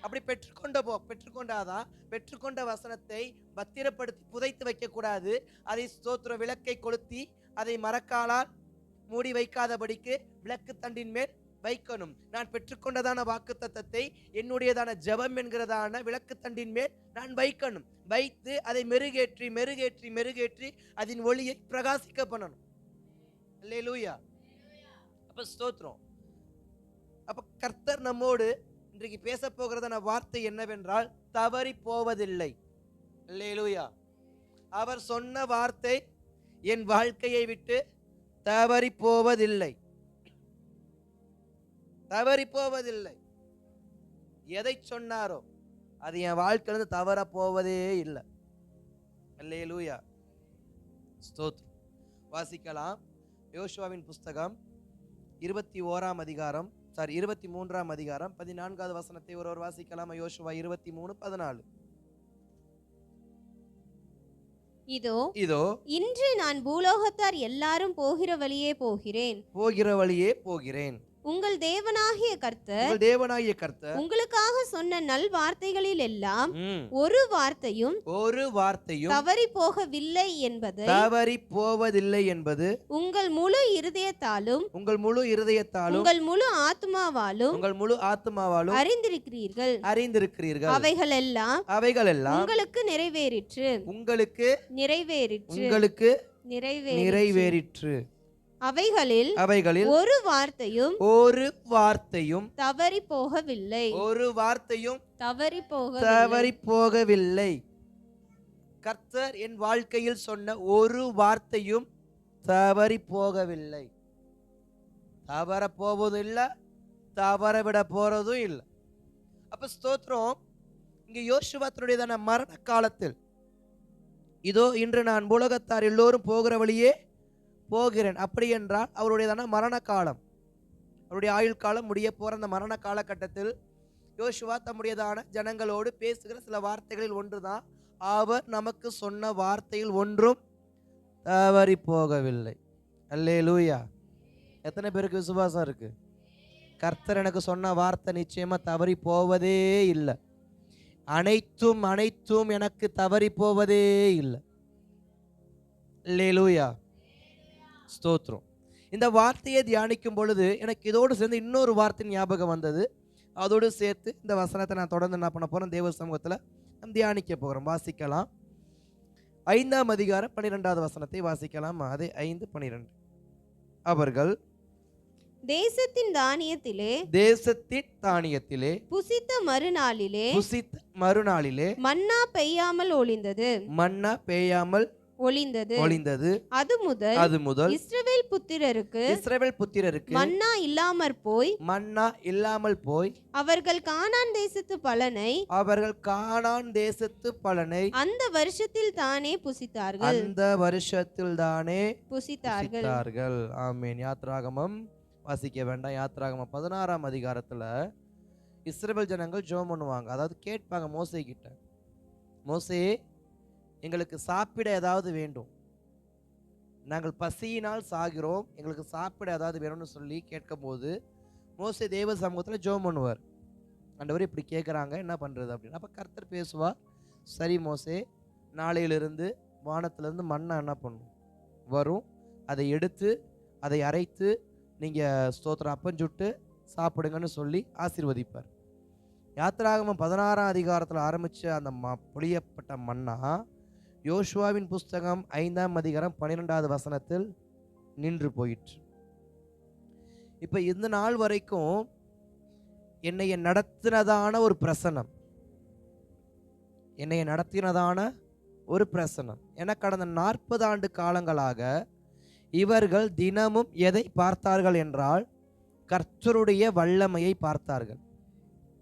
அப்படி பெற்றுக்கொண்டாதான் பெற்றுக்கொண்ட வசனத்தை பத்திரப்படுத்தி புதைத்து வைக்க கூடாது. அதை ஸ்தோத்திர விளக்கை கொளுத்தி அதை மரக்காலால் மூடி வைக்காதபடிக்கு விளக்கு தண்டின் மேல் வைக்கணும். நான் பெற்றுக்கொண்டதான வாக்கு தத்தத்தை என்னுடையதான ஜெபம் என்கிறதான விளக்கு தண்டின் மேல் நான் வைக்கணும். வைத்து அதை மெருகேற்றி அதன் ஒளியை பிரகாசிக்க பண்ணணும். அல்லேலூயா. அப்ப ஸ்தோத்திரம். அப்ப கர்த்தர் நம்மோடு இன்றைக்கு பேச போகிறதான வார்த்தை என்னவென்றால் தவறி போவதில்லை. அல்லேலூயா. அவர் சொன்ன வார்த்தை என் வாழ்க்கையை விட்டு தவறி போவதில்லை. எதை சொன்னாரோ அது என் வாழ்க்கையிலிருந்து தவற போவதே இல்லை. அல்லேலூயா, ஸ்தோத்திரம். வாசிக்கலாம். யோசுவாவின் புஸ்தகம் 21ஆம் அதிகாரம் 23ஆம் அதிகாரம் 14வது வசனத்தை ஒருவர் வாசிக்கலாம். யோசுவா 23:14. இதோ இன்று நான் பூலோகத்தார் எல்லாரும் போகிற வழியே போகிறேன். உங்கள் தேவனாகிய கர்த்தர் உங்களுக்காக சொன்ன நல் வார்த்தைகளில் எல்லாம் ஒரு வார்த்தையும் தவறி போவதில்லை என்பது உங்கள் முழு இருதயத்தாலும் உங்கள் முழு ஆத்துமாவாலும் அறிந்திருக்கிறீர்கள். அவைகள் எல்லாம் உங்களுக்கு நிறைவேறிற்று. அவைகளில் ஒரு வார்த்தையும் தவறி போகவில்லை. கர்த்தர் என் வாழ்க்கையில் சொன்ன ஒரு வார்த்தையும் தவறி போகவில்லை. தவற போவதும் இல்லை, தவற விட போறதும் இல்லை. அப்ப ஸ்தோத்திரம். இங்க யோசுவா தன்னுடையதான மரண காலத்தில், இதோ இன்று நான் உலகத்தார் எல்லோரும் போகிற வழியே போகிறேன். அப்படி என்றால் அவருடையதான மரண காலம், அவருடைய ஆயுள் காலம் முடிய போற அந்த மரண காலகட்டத்தில் யோசுவா தம்முடையதான ஜனங்களோடு பேசுகிற சில வார்த்தைகளில் ஒன்றுதான், அவர் நமக்கு சொன்ன வார்த்தையில் ஒன்றும் தவறி போகவில்லை. அல்லேலூயா. எத்தனை பேருக்கு விசுவாசம் இருக்கு? கர்த்தர் எனக்கு சொன்ன வார்த்தை நிச்சயமா தவறி போவதே இல்லை. அனைத்தும் எனக்கு தவறி போவதே இல்லை. அல்லேலூயா, ஸ்தோத்திரம். இந்த வார்த்தையை தியானிக்கும் பொழுது எனக்கு இதோடு சேர்ந்து இன்னொரு வார்த்தை ஞாபகம் வந்தது. அதோடு சேர்த்து இந்த வசனத்தை நான் தொடர்ந்து என்ன பண்ண போறேன், தேவ சமூகத்தில் நாம் தியானிக்க போகிறோம். வாசிக்கலாம். 5ஆம் அதிகாரம் 12வது வசனத்தை வாசிக்கலாம். அது 5:12. அவர்கள் தேசத்தின் தானியத்திலே புசித்த மறுநாளிலே மன்னா பெய்யாமல் ஒளிந்தது. அது முதல் இஸ்ரவேல் புத்திரருக்கு மன்னா இல்லாமற் போய் அவர்கள் கானான் தேசத்து பலனை அந்த வருஷத்தில் தானே புசித்தார்கள். ஆமென். யாத்ராகமம் வாசிக்க வேண்டாம். யாத்ராகமம் 16ஆம் அதிகாரத்துல இஸ்ரவேல் ஜனங்கள் ஜெபம் பண்ணுவாங்க. அதாவது கேட்பாங்க மோசே கிட்ட, மோசே எங்களுக்கு சாப்பிட ஏதாவது வேண்டும், நாங்கள் பசியினால் சாகிறோம், எங்களுக்கு சாப்பிட ஏதாவது வேணும்னு சொல்லி கேட்கும்போது மோசே தேவ சமூகத்தில் ஜெபம் பண்ணுவார். ஆண்டவர் இப்படி கேட்குறாங்க, என்ன பண்ணுறது அப்படின்னு. அப்போ கர்த்தர் பேசுவார், சரி மோசே, நாளையிலிருந்து வானத்திலிருந்து மண்ணை என்ன பண்ணும் வரும், அதை எடுத்து அதை அரைத்து நீங்கள் ஸ்தோத்திரம் அப்பஞ்சுட்டு சாப்பிடுங்கன்னு சொல்லி ஆசீர்வதிப்பார். யாத்ராகமம் 16ஆம் அதிகாரத்தில் ஆரம்பித்த அந்த பொழியப்பட்ட மன்னா யோசுவாவின் புஸ்தகம் 5ஆம் அதிகாரம் 12வது வசனத்தில் நின்று போயிற்று. இப்போ இந்த நாள் வரைக்கும் என்னைய நடத்தினதான ஒரு பிரசனம், என கடந்த 40 ஆண்டு காலங்களாக இவர்கள் தினமும் எதை பார்த்தார்கள் என்றால் கர்த்தருடைய வல்லமையை பார்த்தார்கள்.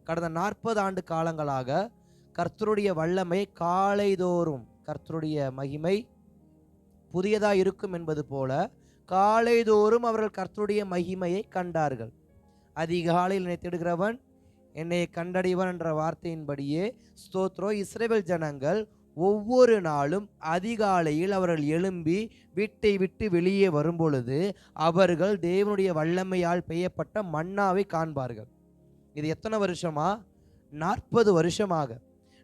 கடந்த 40 ஆண்டு காலங்களாக கர்த்தருடைய வல்லமை காலைதோறும், கர்த்தருடைய மகிமை புதியதாக இருக்கும் என்பது போல காலைதோறும் அவர்கள் கர்த்தருடைய மகிமையை கண்டார்கள். அதிகாலையில் என்னை தேடுகிறவன் என்னை கண்டடைவன் என்ற வார்த்தையின்படியே ஸ்தோத்ரோ இஸ்ரவேல் ஜனங்கள் ஒவ்வொரு நாளும் அதிகாலையில் அவர்கள் எழும்பி வீட்டை விட்டு வெளியே வரும்பொழுது அவர்கள் தேவனுடைய வல்லமையால் பெய்யப்பட்ட மன்னாவை காண்பார்கள். இது எத்தனை வருஷமா? 40 வருஷமாக.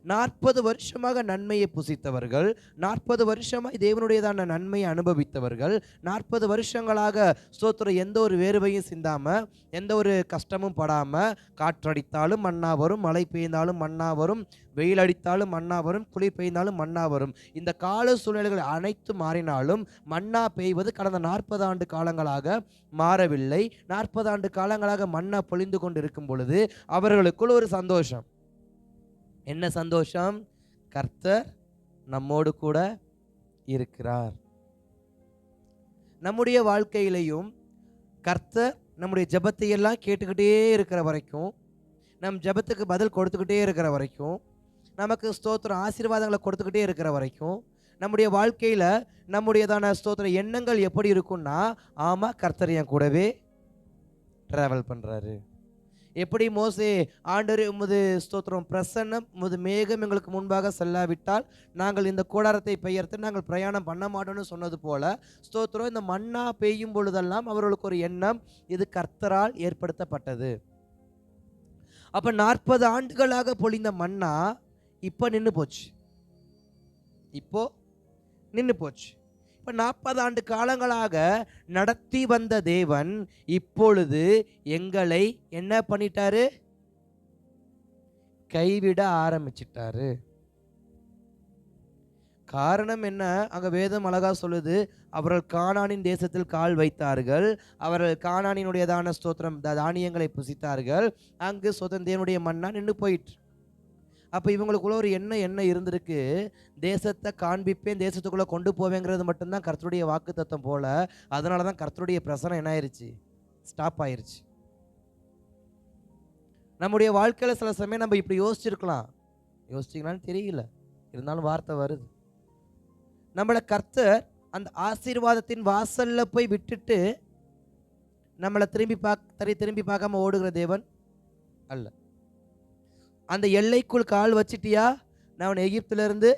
40 வருஷமாக நன்மையை புசித்தவர்கள், 40 வருஷமாக தேவனுடையதான நன்மையை அனுபவித்தவர்கள், 40 வருஷங்களாக ஸ்தோத்திரம் எந்த ஒரு வேர்வையும் சிந்தாமல், எந்த ஒரு கஷ்டமும் படாமல், காற்றடித்தாலும் மன்னா வரும், மழை பெய்ந்தாலும் மன்னா வரும், வெயில் அடித்தாலும் மன்னா வரும், குளிர் பெய்ந்தாலும் மன்னா வரும். இந்த கால சூழ்நிலைகள் அனைத்து மாறினாலும் மன்னா பெய்வது கடந்த 40 ஆண்டு காலங்களாக மாறவில்லை. 40 ஆண்டு காலங்களாக மன்னா பொழிந்து கொண்டு இருக்கும் பொழுது அவர்களுக்குள் ஒரு சந்தோஷம். என்ன சந்தோஷம்? கர்த்தர் நம்மோடு கூட இருக்கிறார். நம்முடைய வாழ்க்கையிலையும் கர்த்தர் நம்முடைய ஜெபத்தை எல்லாம் கேட்டுக்கிட்டே இருக்கிற வரைக்கும், நம் ஜெபத்துக்கு பதில் கொடுத்துக்கிட்டே இருக்கிற வரைக்கும், நமக்கு ஸ்தோத்திரம் ஆசீர்வாதங்களை கொடுத்துக்கிட்டே இருக்கிற வரைக்கும், நம்முடைய வாழ்க்கையில் நம்முடையதான ஸ்தோத்திர எண்ணங்கள் எப்படி இருக்கும்னா, ஆமாம் கர்த்தர் என் கூடவே ட்ராவல் பண்ணுறாரு. எப்படி மோசே ஆண்டவரே உமது ஸ்தோத்திரம் பிரசன்னம் உமது மேகம் எங்களுக்கு முன்பாக செல்லாவிட்டால் நாங்கள் இந்த கூடாரத்தை பெயர்த்து நாங்கள் பிரயாணம் பண்ண மாட்டோம்னு சொன்னது போல ஸ்தோத்திரம் இந்த மன்னா பெய்யும் பொழுதெல்லாம் அவர்களுக்கு ஒரு எண்ணம், இது கர்த்தரால் ஏற்படுத்தப்பட்டது. அப்போ 40 ஆண்டுகளாக பொழிந்த மன்னா இப்போ நின்று போச்சு. இப்போ நின்று போச்சு. இப்போ 40 ஆண்டு காலங்களாக நடத்தி வந்த தேவன் இப்பொழுது எங்களை என்ன பண்ணிட்டாரு? கைவிட ஆரம்பிச்சிட்டாரு. காரணம் என்ன? அங்க வேதம் அழகா சொல்லுது, அவர்கள் கானானின் தேசத்தில் கால் வைத்தார்கள், அவர்கள் கானானினுடையதான ஸ்தோத்திரம் தானியங்களை புசித்தார்கள், அங்கு சுதந்திரனுடைய மன்னா நின்று போயிட்டு. அப்போ இவங்களுக்குள்ள ஒரு என்ன இருந்திருக்கு, தேசத்தை காண்பிப்பேன் தேசத்துக்குள்ளே கொண்டு போவேங்கிறது மட்டும்தான் கர்த்தருடைய வாக்கு தத்தம் போல. அதனால தான் கர்த்தருடைய பிரசனம் என்ன ஆயிடுச்சு? ஸ்டாப் ஆயிருச்சு. நம்முடைய வாழ்க்கையில் சில சமயம் நம்ம இப்படி யோசிச்சிருக்கலாம், யோசிச்சிங்களான்னு தெரியல, இருந்தாலும் வார்த்தை வருது. நம்மளை கர்த்தர் அந்த ஆசீர்வாதத்தின் வாசல்ல போய் விட்டுட்டு நம்மளை திரும்பி பார்க்காம ஓடுகிற தேவன் அல்ல. அந்த எல்லைக்குள் கால் வச்சிட்டியா, நான் உன்னை எகிப்திலிருந்து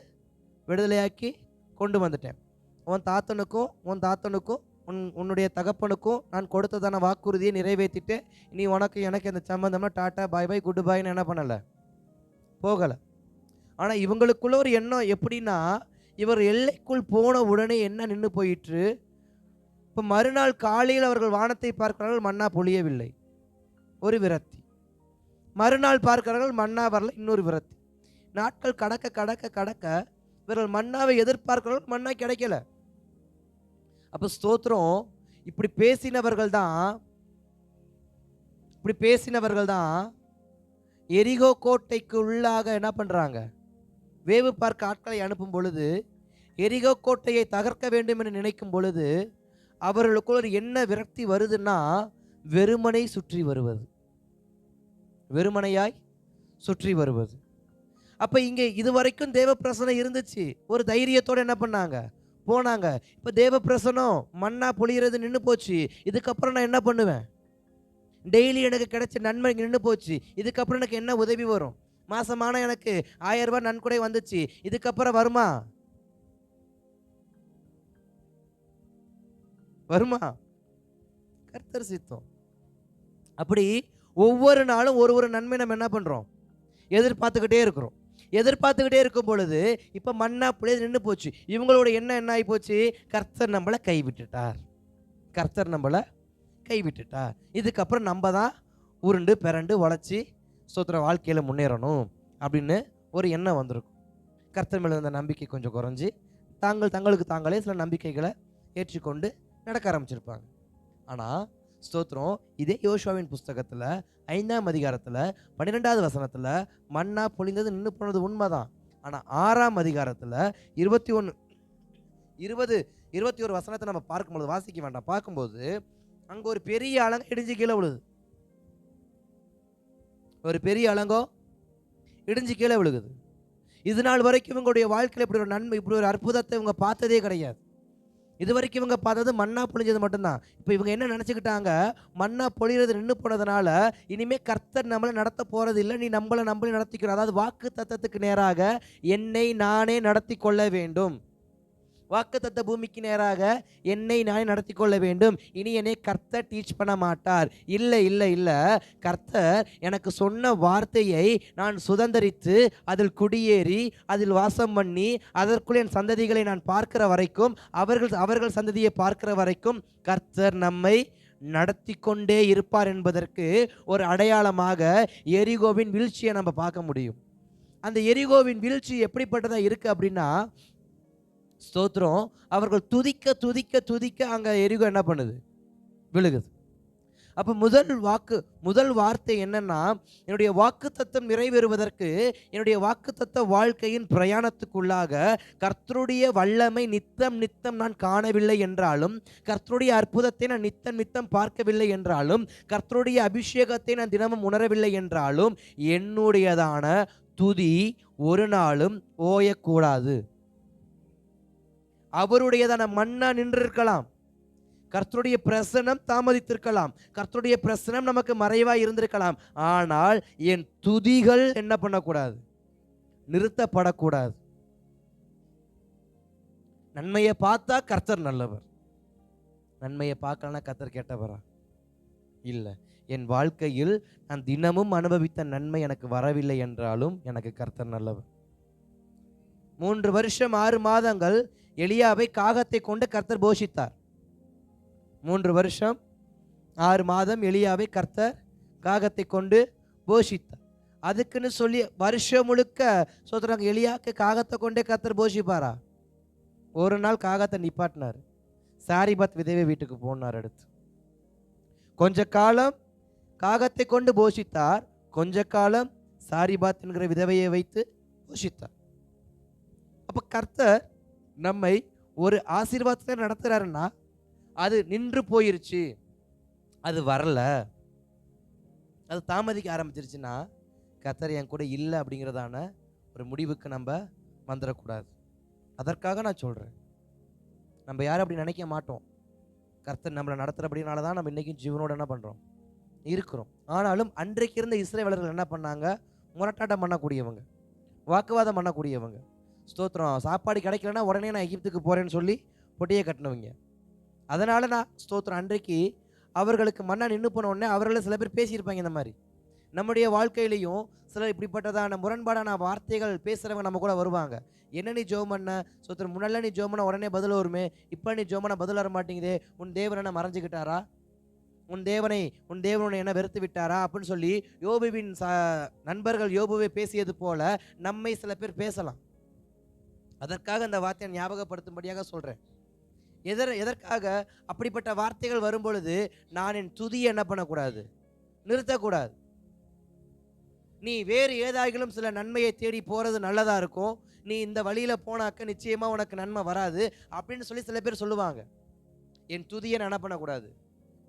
விடுதலையாக்கி கொண்டு வந்துட்டேன். உன் தாத்தனுக்கும் உன்னுடைய தகப்பனுக்கும் நான் கொடுத்ததான வாக்குறுதியை நிறைவேற்றிட்டு நீ உனக்கு எனக்கு அந்த சம்பந்தம்னா டாட்டா பாய் பாய் குட் பாய்ன்னு என்ன பண்ணலை, போகலை. ஆனால் இவங்களுக்குள்ள ஒரு எண்ணம் எப்படின்னா, இவர் எல்லைக்குள் போன உடனே என்ன நின்று போயிற்று. இப்போ மறுநாள் காலையில் அவர்கள் வானத்தை பார்க்கிறார்கள், மன்னா பொழியவில்லை, ஒரு விரக்தி. மறுநாள் பார்க்கிறார்கள், மன்னா வரல, இன்னொரு விரக்தி. நாட்கள் கடக்க கடக்க கடக்க இவர்கள் மன்னாவை எதிர்பார்க்கிறார்கள், மன்னா கிடைக்கல. அப்போ ஸ்தோத்திரம் இப்படி பேசினவர்கள் தான் எரிகோ கோட்டைக்கு உள்ளாக என்ன பண்ணுறாங்க, வேவு பார்க்க ஆட்களை அனுப்பும் பொழுது, எரிகோ கோட்டையை தகர்க்க வேண்டும் என்று நினைக்கும் பொழுது அவர்களுக்குள் ஒரு என்ன விரக்தி வருதுன்னா, வெறுமனை சுற்றி வருவது, வெறுமனையாய் சுற்றி வருவது. அப்போ இங்கே இதுவரைக்கும் தேவ பிரசனம் இருந்துச்சு, ஒரு தைரியத்தோடு என்ன பண்ணாங்க, போனாங்க. இப்போ தேவ பிரசனம் மன்னா பொழிகிறது நின்று போச்சு, இதுக்கப்புறம் நான் என்ன பண்ணுவேன், டெய்லி எனக்கு கிடைச்ச நன்மை நின்று போச்சு, இதுக்கப்புறம் எனக்கு என்ன உதவி வரும், மாசமான எனக்கு 1000 ரூபாய் நன்கொடை வந்துச்சு, இதுக்கப்புறம் வருமா கர்த்தர் சித்தம். அப்படி ஒவ்வொரு நாளும் ஒரு நன்மை நம்ம என்ன பண்ணுறோம், எதிர்பார்த்துக்கிட்டே இருக்கும் பொழுது இப்போ மன்னா புளிய நின்று போச்சு. இவங்களோட என்ன ஆகி போச்சு, கர்த்தர் நம்மளை கைவிட்டுட்டார். இதுக்கப்புறம் நம்ம தான் உருண்டு பிறண்டு உழைச்சி ஸ்தோத்திர வாழ்க்கையில் முன்னேறணும் அப்படின்னு ஒரு எண்ணம் வந்திருக்கும். கர்த்தர் மேலே இருந்த நம்பிக்கை கொஞ்சம் குறைஞ்சி தங்களுக்கு தாங்களே சில நம்பிக்கைகளை ஏற்றிக்கொண்டு நடக்க ஆரம்பிச்சிருப்பாங்க. ஆனால் ஸ்தோத்திரம் இதே யோசுவாவின் புஸ்தகத்தில் 5ஆம் அதிகாரத்தில் 12வது வசனத்தில் மன்னா பொழிந்தது நின்று போனது உண்மைதான். ஆனால் 6ஆம் அதிகாரத்தில் 21 வசனத்தை நம்ம பார்க்கும்போது, வாசிக்க வேண்டாம், பார்க்கும்போது அங்கே ஒரு பெரிய அலங்கம் இடிஞ்சு கீழே விழுது. இது நாள் வரைக்கும் இவங்களுடைய வாழ்க்கையில் இப்படி ஒரு நன்மை, இப்படி ஒரு அற்புதத்தை இவங்க பார்த்ததே கிடையாது. இது வரைக்கும் இவங்க பார்த்தது மன்னா பொழிஞ்சது மட்டும்தான். இப்போ இவங்க என்ன நினச்சிக்கிட்டாங்க, மன்னா பொழிகிறது நின்று போனதுனால இனிமேல் கர்த்தர் நம்மளை நடத்த போகிறது இல்லை, நீ நம்மளை நடத்திக்கிறோம். அதாவது வாக்கு தத்தத்துக்கு நேராக என்னை நானே நடத்தி கொள்ள வேண்டும், வாக்குத்தத்த பூமிக்கு நேராக என்னை நானே நடத்தி கொள்ள வேண்டும். இனி என்னை கர்த்தர் டீச் பண்ண மாட்டார். இல்லை, கர்த்தர் எனக்கு சொன்ன வார்த்தையை நான் சுதந்திரித்து அதில் குடியேறி அதில் வாசம் பண்ணி அதற்குள் என் சந்ததிகளை நான் பார்க்கிற வரைக்கும், அவர்கள் சந்ததியை பார்க்கிற வரைக்கும் கர்த்தர் நம்மை நடத்தி கொண்டே இருப்பார் என்பதற்கு ஒரு அடையாளமாக எரிகோவின் வீழ்ச்சியை நம்ம பார்க்க முடியும். அந்த எரிகோவின் வீழ்ச்சி எப்படிப்பட்டதாக இருக்குது அப்படின்னா, ஸ்தோத்திரம் அவர்கள் துதிக்க அங்கே எரிகோ என்ன பண்ணுது, விழுகுது. அப்போ முதல் வார்த்தை என்னன்னா, என்னுடைய வாக்குத்தத்தம் நிறைவேறுவதற்கு, என்னுடைய வாக்குத்தத்த வாழ்க்கையின் பிரயாணத்துக்குள்ளாக கர்த்தருடைய வல்லமை நித்தம் நித்தம் நான் காணவில்லை என்றாலும், கர்த்தருடைய அற்புதத்தை நான் நித்தம் நித்தம் பார்க்கவில்லை என்றாலும், கர்த்தருடைய அபிஷேகத்தை நான் தினமும் உணரவில்லை என்றாலும், என்னுடையதான துதி ஒரு நாளும் ஓயக்கூடாது. அவருடையதான மன்னா நின்றிருக்கலாம், கர்த்தருடைய பிரசனம் தாமதித்திருக்கலாம், கர்த்தருடைய பிரசனம் நமக்கு மறைவாய் இருந்திருக்கலாம். ஆனால் என் துதிகள் என்ன பண்ணக்கூடாது? நிறுத்தப்படக்கூடாது. நன்மையை பார்த்தா கர்த்தர் நல்லவர், நன்மையை பார்க்கலன்னா கர்த்தர் கெட்டவரா? இல்லை. என் வாழ்க்கையில் நான் தினமும் அனுபவித்த நன்மை எனக்கு வரவில்லை என்றாலும் எனக்கு கர்த்தர் நல்லவர். 3 வருஷம் 6 மாதங்கள் எலியாவை காகத்தை கொண்டு கர்த்தர் போஷித்தார். 3 வருஷம் 6 மாதம் எலியாவை கர்த்தர் காகத்தை கொண்டு போஷித்தார். அதுக்குன்னு சொல்லி வருஷம் முழுக்க சொல்றாங்க, எலியாவுக்கு காகத்தை கொண்டே கர்த்தர் போஷிப்பாரா? ஒரு நாள் காகத்தை நிப்பாட்டினார், சாரிபாத் விதவை வீட்டுக்கு போனார். அடுத்து கொஞ்ச காலம் காகத்தை கொண்டு போஷித்தார், கொஞ்ச காலம் சாரிபாத் என்கிற விதவையை வைத்து போஷித்தார். அப்ப கர்த்தர் நம்மை ஒரு ஆசீர்வாதத்தில் நடத்துறாருன்னா அது நின்று போயிருச்சு, அது வரல, அது தாமதிக்க ஆரம்பிச்சிருச்சுன்னா கர்த்தர் என் கூட இல்லை அப்படிங்கிறதான ஒரு முடிவுக்கு நம்ம வந்துடக்கூடாது. அதற்காக நான் சொல்கிறேன், நம்ம யாரும் அப்படி நினைக்க மாட்டோம். கர்த்தர் நம்மளை நடத்துகிறபடினால தான் நம்ம இன்றைக்கும் ஜீவனோடு என்ன பண்ணுறோம், இருக்கிறோம். ஆனாலும் அன்றைக்கு இருந்த இஸ்ரவேலர்கள் என்ன பண்ணாங்க? முரட்டாட்டம் பண்ணக்கூடியவங்க, வாக்குவாதம் பண்ணக்கூடியவங்க. ஸ்தோத்திரம், சாப்பாடு கிடைக்கலன்னா உடனே நான் எகிப்துக்கு போகிறேன்னு சொல்லி பொட்டியை கட்டினவங்க. அதனால் நான் ஸ்தோத்திரம், அன்றைக்கு அவர்களுக்கு மன்னா நின்று போன உடனே அவர்களில் சில பேர் பேசியிருப்பாங்க. இந்த மாதிரி நம்முடைய வாழ்க்கையிலையும் சில இப்படிப்பட்டதான முரண்பாடான வார்த்தைகள் பேசுகிறவங்க நம்ம கூட வருவாங்க. என்ன நீ ஜோம் பண்ண ஸ்தோத்திரம், முன்னெல்லாம் நீ ஜோம் பண்ண உடனே பதில் வருமே, இப்போ நீ ஜோம் பண்ண பதில் வர மாட்டேங்குதே, உன் தேவன் என்ன மறைஞ்சிக்கிட்டாரா, உன் தேவனை என்ன வெறுத்து விட்டாரா அப்படின்னு சொல்லி யோபுவின் நண்பர்கள் யோபுவை பேசியது போல நம்மை சில பேர் பேசலாம். அதற்காக அந்த வார்த்தையை ஞாபகப்படுத்தும்படியாக சொல்கிறேன். எதற்காக? அப்படிப்பட்ட வார்த்தைகள் வரும் பொழுது நான் என் துதியை என்ன பண்ணக்கூடாது? நிறுத்தக்கூடாது. நீ வேறு ஏதாகிலும் சில நன்மையை தேடி போகிறது நல்லதா இருக்கும், நீ இந்த வழியில் போனாக்க நிச்சயமா உனக்கு நன்மை வராது அப்படின்னு சொல்லி சில பேர் சொல்லுவாங்க. என் துதியை நான் என்ன பண்ணக்கூடாது?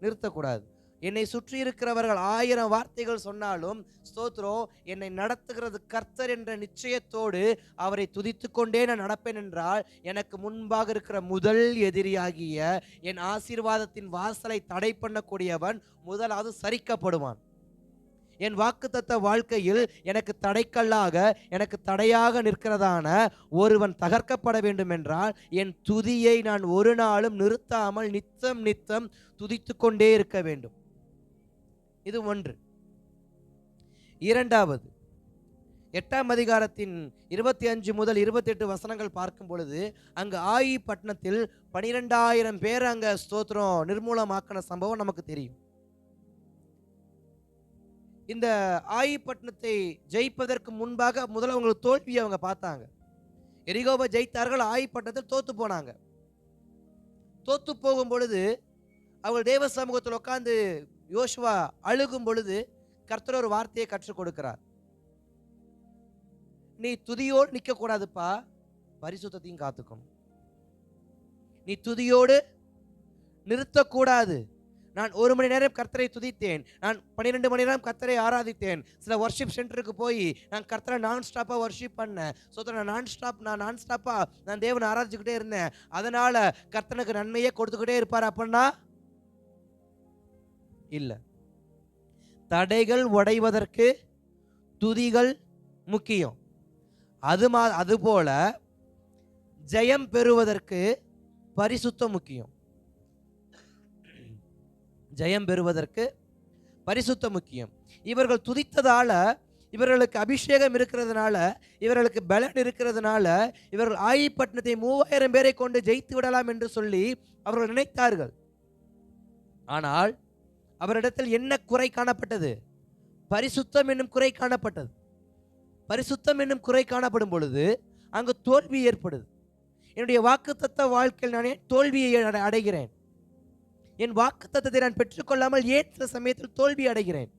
நிறுத்தக்கூடாது. என்னை சுற்றி இருக்கிறவர்கள் 1000 வார்த்தைகள் சொன்னாலும் ஸ்தோத்திரம், என்னை நடத்துகிறது கர்த்தர் என்ற நிச்சயத்தோடு அவரை துதித்து கொண்டே நான் நடப்பேன் என்றால், எனக்கு முன்பாக இருக்கிற முதல் எதிரியாகிய என் ஆசீர்வாதத்தின் வாசலை தடை பண்ணக்கூடியவன் முதலாவது சரிக்கப்படுவான். என் வாக்குத்தத்த வாழ்க்கையில் எனக்கு தடைக்கல்லாக, எனக்கு தடையாக நிற்கிறதான ஒருவன் தகர்க்கப்பட வேண்டும் என்றால் என் துதியை நான் ஒரு நாளும் நிறுத்தாமல் நித்தம் நித்தம் துதித்து கொண்டே இருக்க வேண்டும். இது ஒன்று. இரண்டாவது, 8ஆம் அதிகாரத்தின் 25 முதல் 28 வசனங்கள் பார்க்கும் பொழுது அங்கு ஆயி பட்டணத்தில் 12,000 பேர் அங்க ஸ்தோத்திரம் நிர்மூலமாக்கின சம்பவம் நமக்கு தெரியும். இந்த ஆயி பட்டணத்தை ஜெயிப்பதற்கு முன்பாக முதல்ல அவங்களுக்கு தோல்வியை அவங்க பார்த்தாங்க. எரிகோவை ஜெயித்தார்கள், ஆயி பட்டணத்தில் தோத்து போனாங்க. தோத்து போகும் பொழுது அவர்கள் தேவ சமூகத்தில் உட்கார்ந்து யோசுவா அழுகும் பொழுது கர்த்தர் ஒரு வார்த்தையை கற்றுக் கொடுக்கிறார். நீ துதியோடு நிற்க கூடாதுப்பா, பரிசுத்தத்தையும் காத்துக்கணும். நீ துதியோடு நிறுத்தக்கூடாது. நான் 1 மணி நேரம் கர்த்தரை துதித்தேன், நான் 12 மணி நேரம் கர்த்தரை ஆராதித்தேன். சில வர்ஷிப் சென்டருக்கு போய் நான் கர்த்தரை நான் ஸ்டாப்பா வர்ஷிப் பண்ணேன். நான் ஸ்டாப்பா நான் தேவனை ஆராதிச்சுக்கிட்டே இருந்தேன். அதனால கர்த்தனுக்கு நன்மையே கொடுத்துக்கிட்டே இருப்பார் அப்படின்னா இல்லை. தடைகள் உடைவதற்கு துதிகள் முக்கியம். அதுபோல ஜெயம் பெறுவதற்கு பரிசுத்தம் முக்கியம். ஜெயம் பெறுவதற்கு பரிசுத்தம் முக்கியம். இவர்கள் துதித்ததால, இவர்களுக்கு அபிஷேகம் இருக்கிறதுனால, இவர்களுக்கு பலன் இருக்கிறதுனால இவர்கள் ஆயி பட்டணத்தை 3000 பேரை கொண்டு ஜெயித்து விடலாம் என்று சொல்லி அவர்கள் நினைத்தார்கள். ஆனால் அவரிடத்தில் என்ன குறை காணப்பட்டது? பரிசுத்தம் என்னும் குறை காணப்பட்டது. பரிசுத்தம் என்னும் குறை காணப்படும் பொழுது அங்கு தோல்வி ஏற்படுது. என்னுடைய வாக்குத்தத்த வாழ்க்கையில் நானே தோல்வியை அடைகிறேன். என் வாக்குத்தத்தத்தை நான் பெற்றுக்கொள்ளாமல் ஏன் சில சமயத்தில் தோல்வி அடைகிறேன்?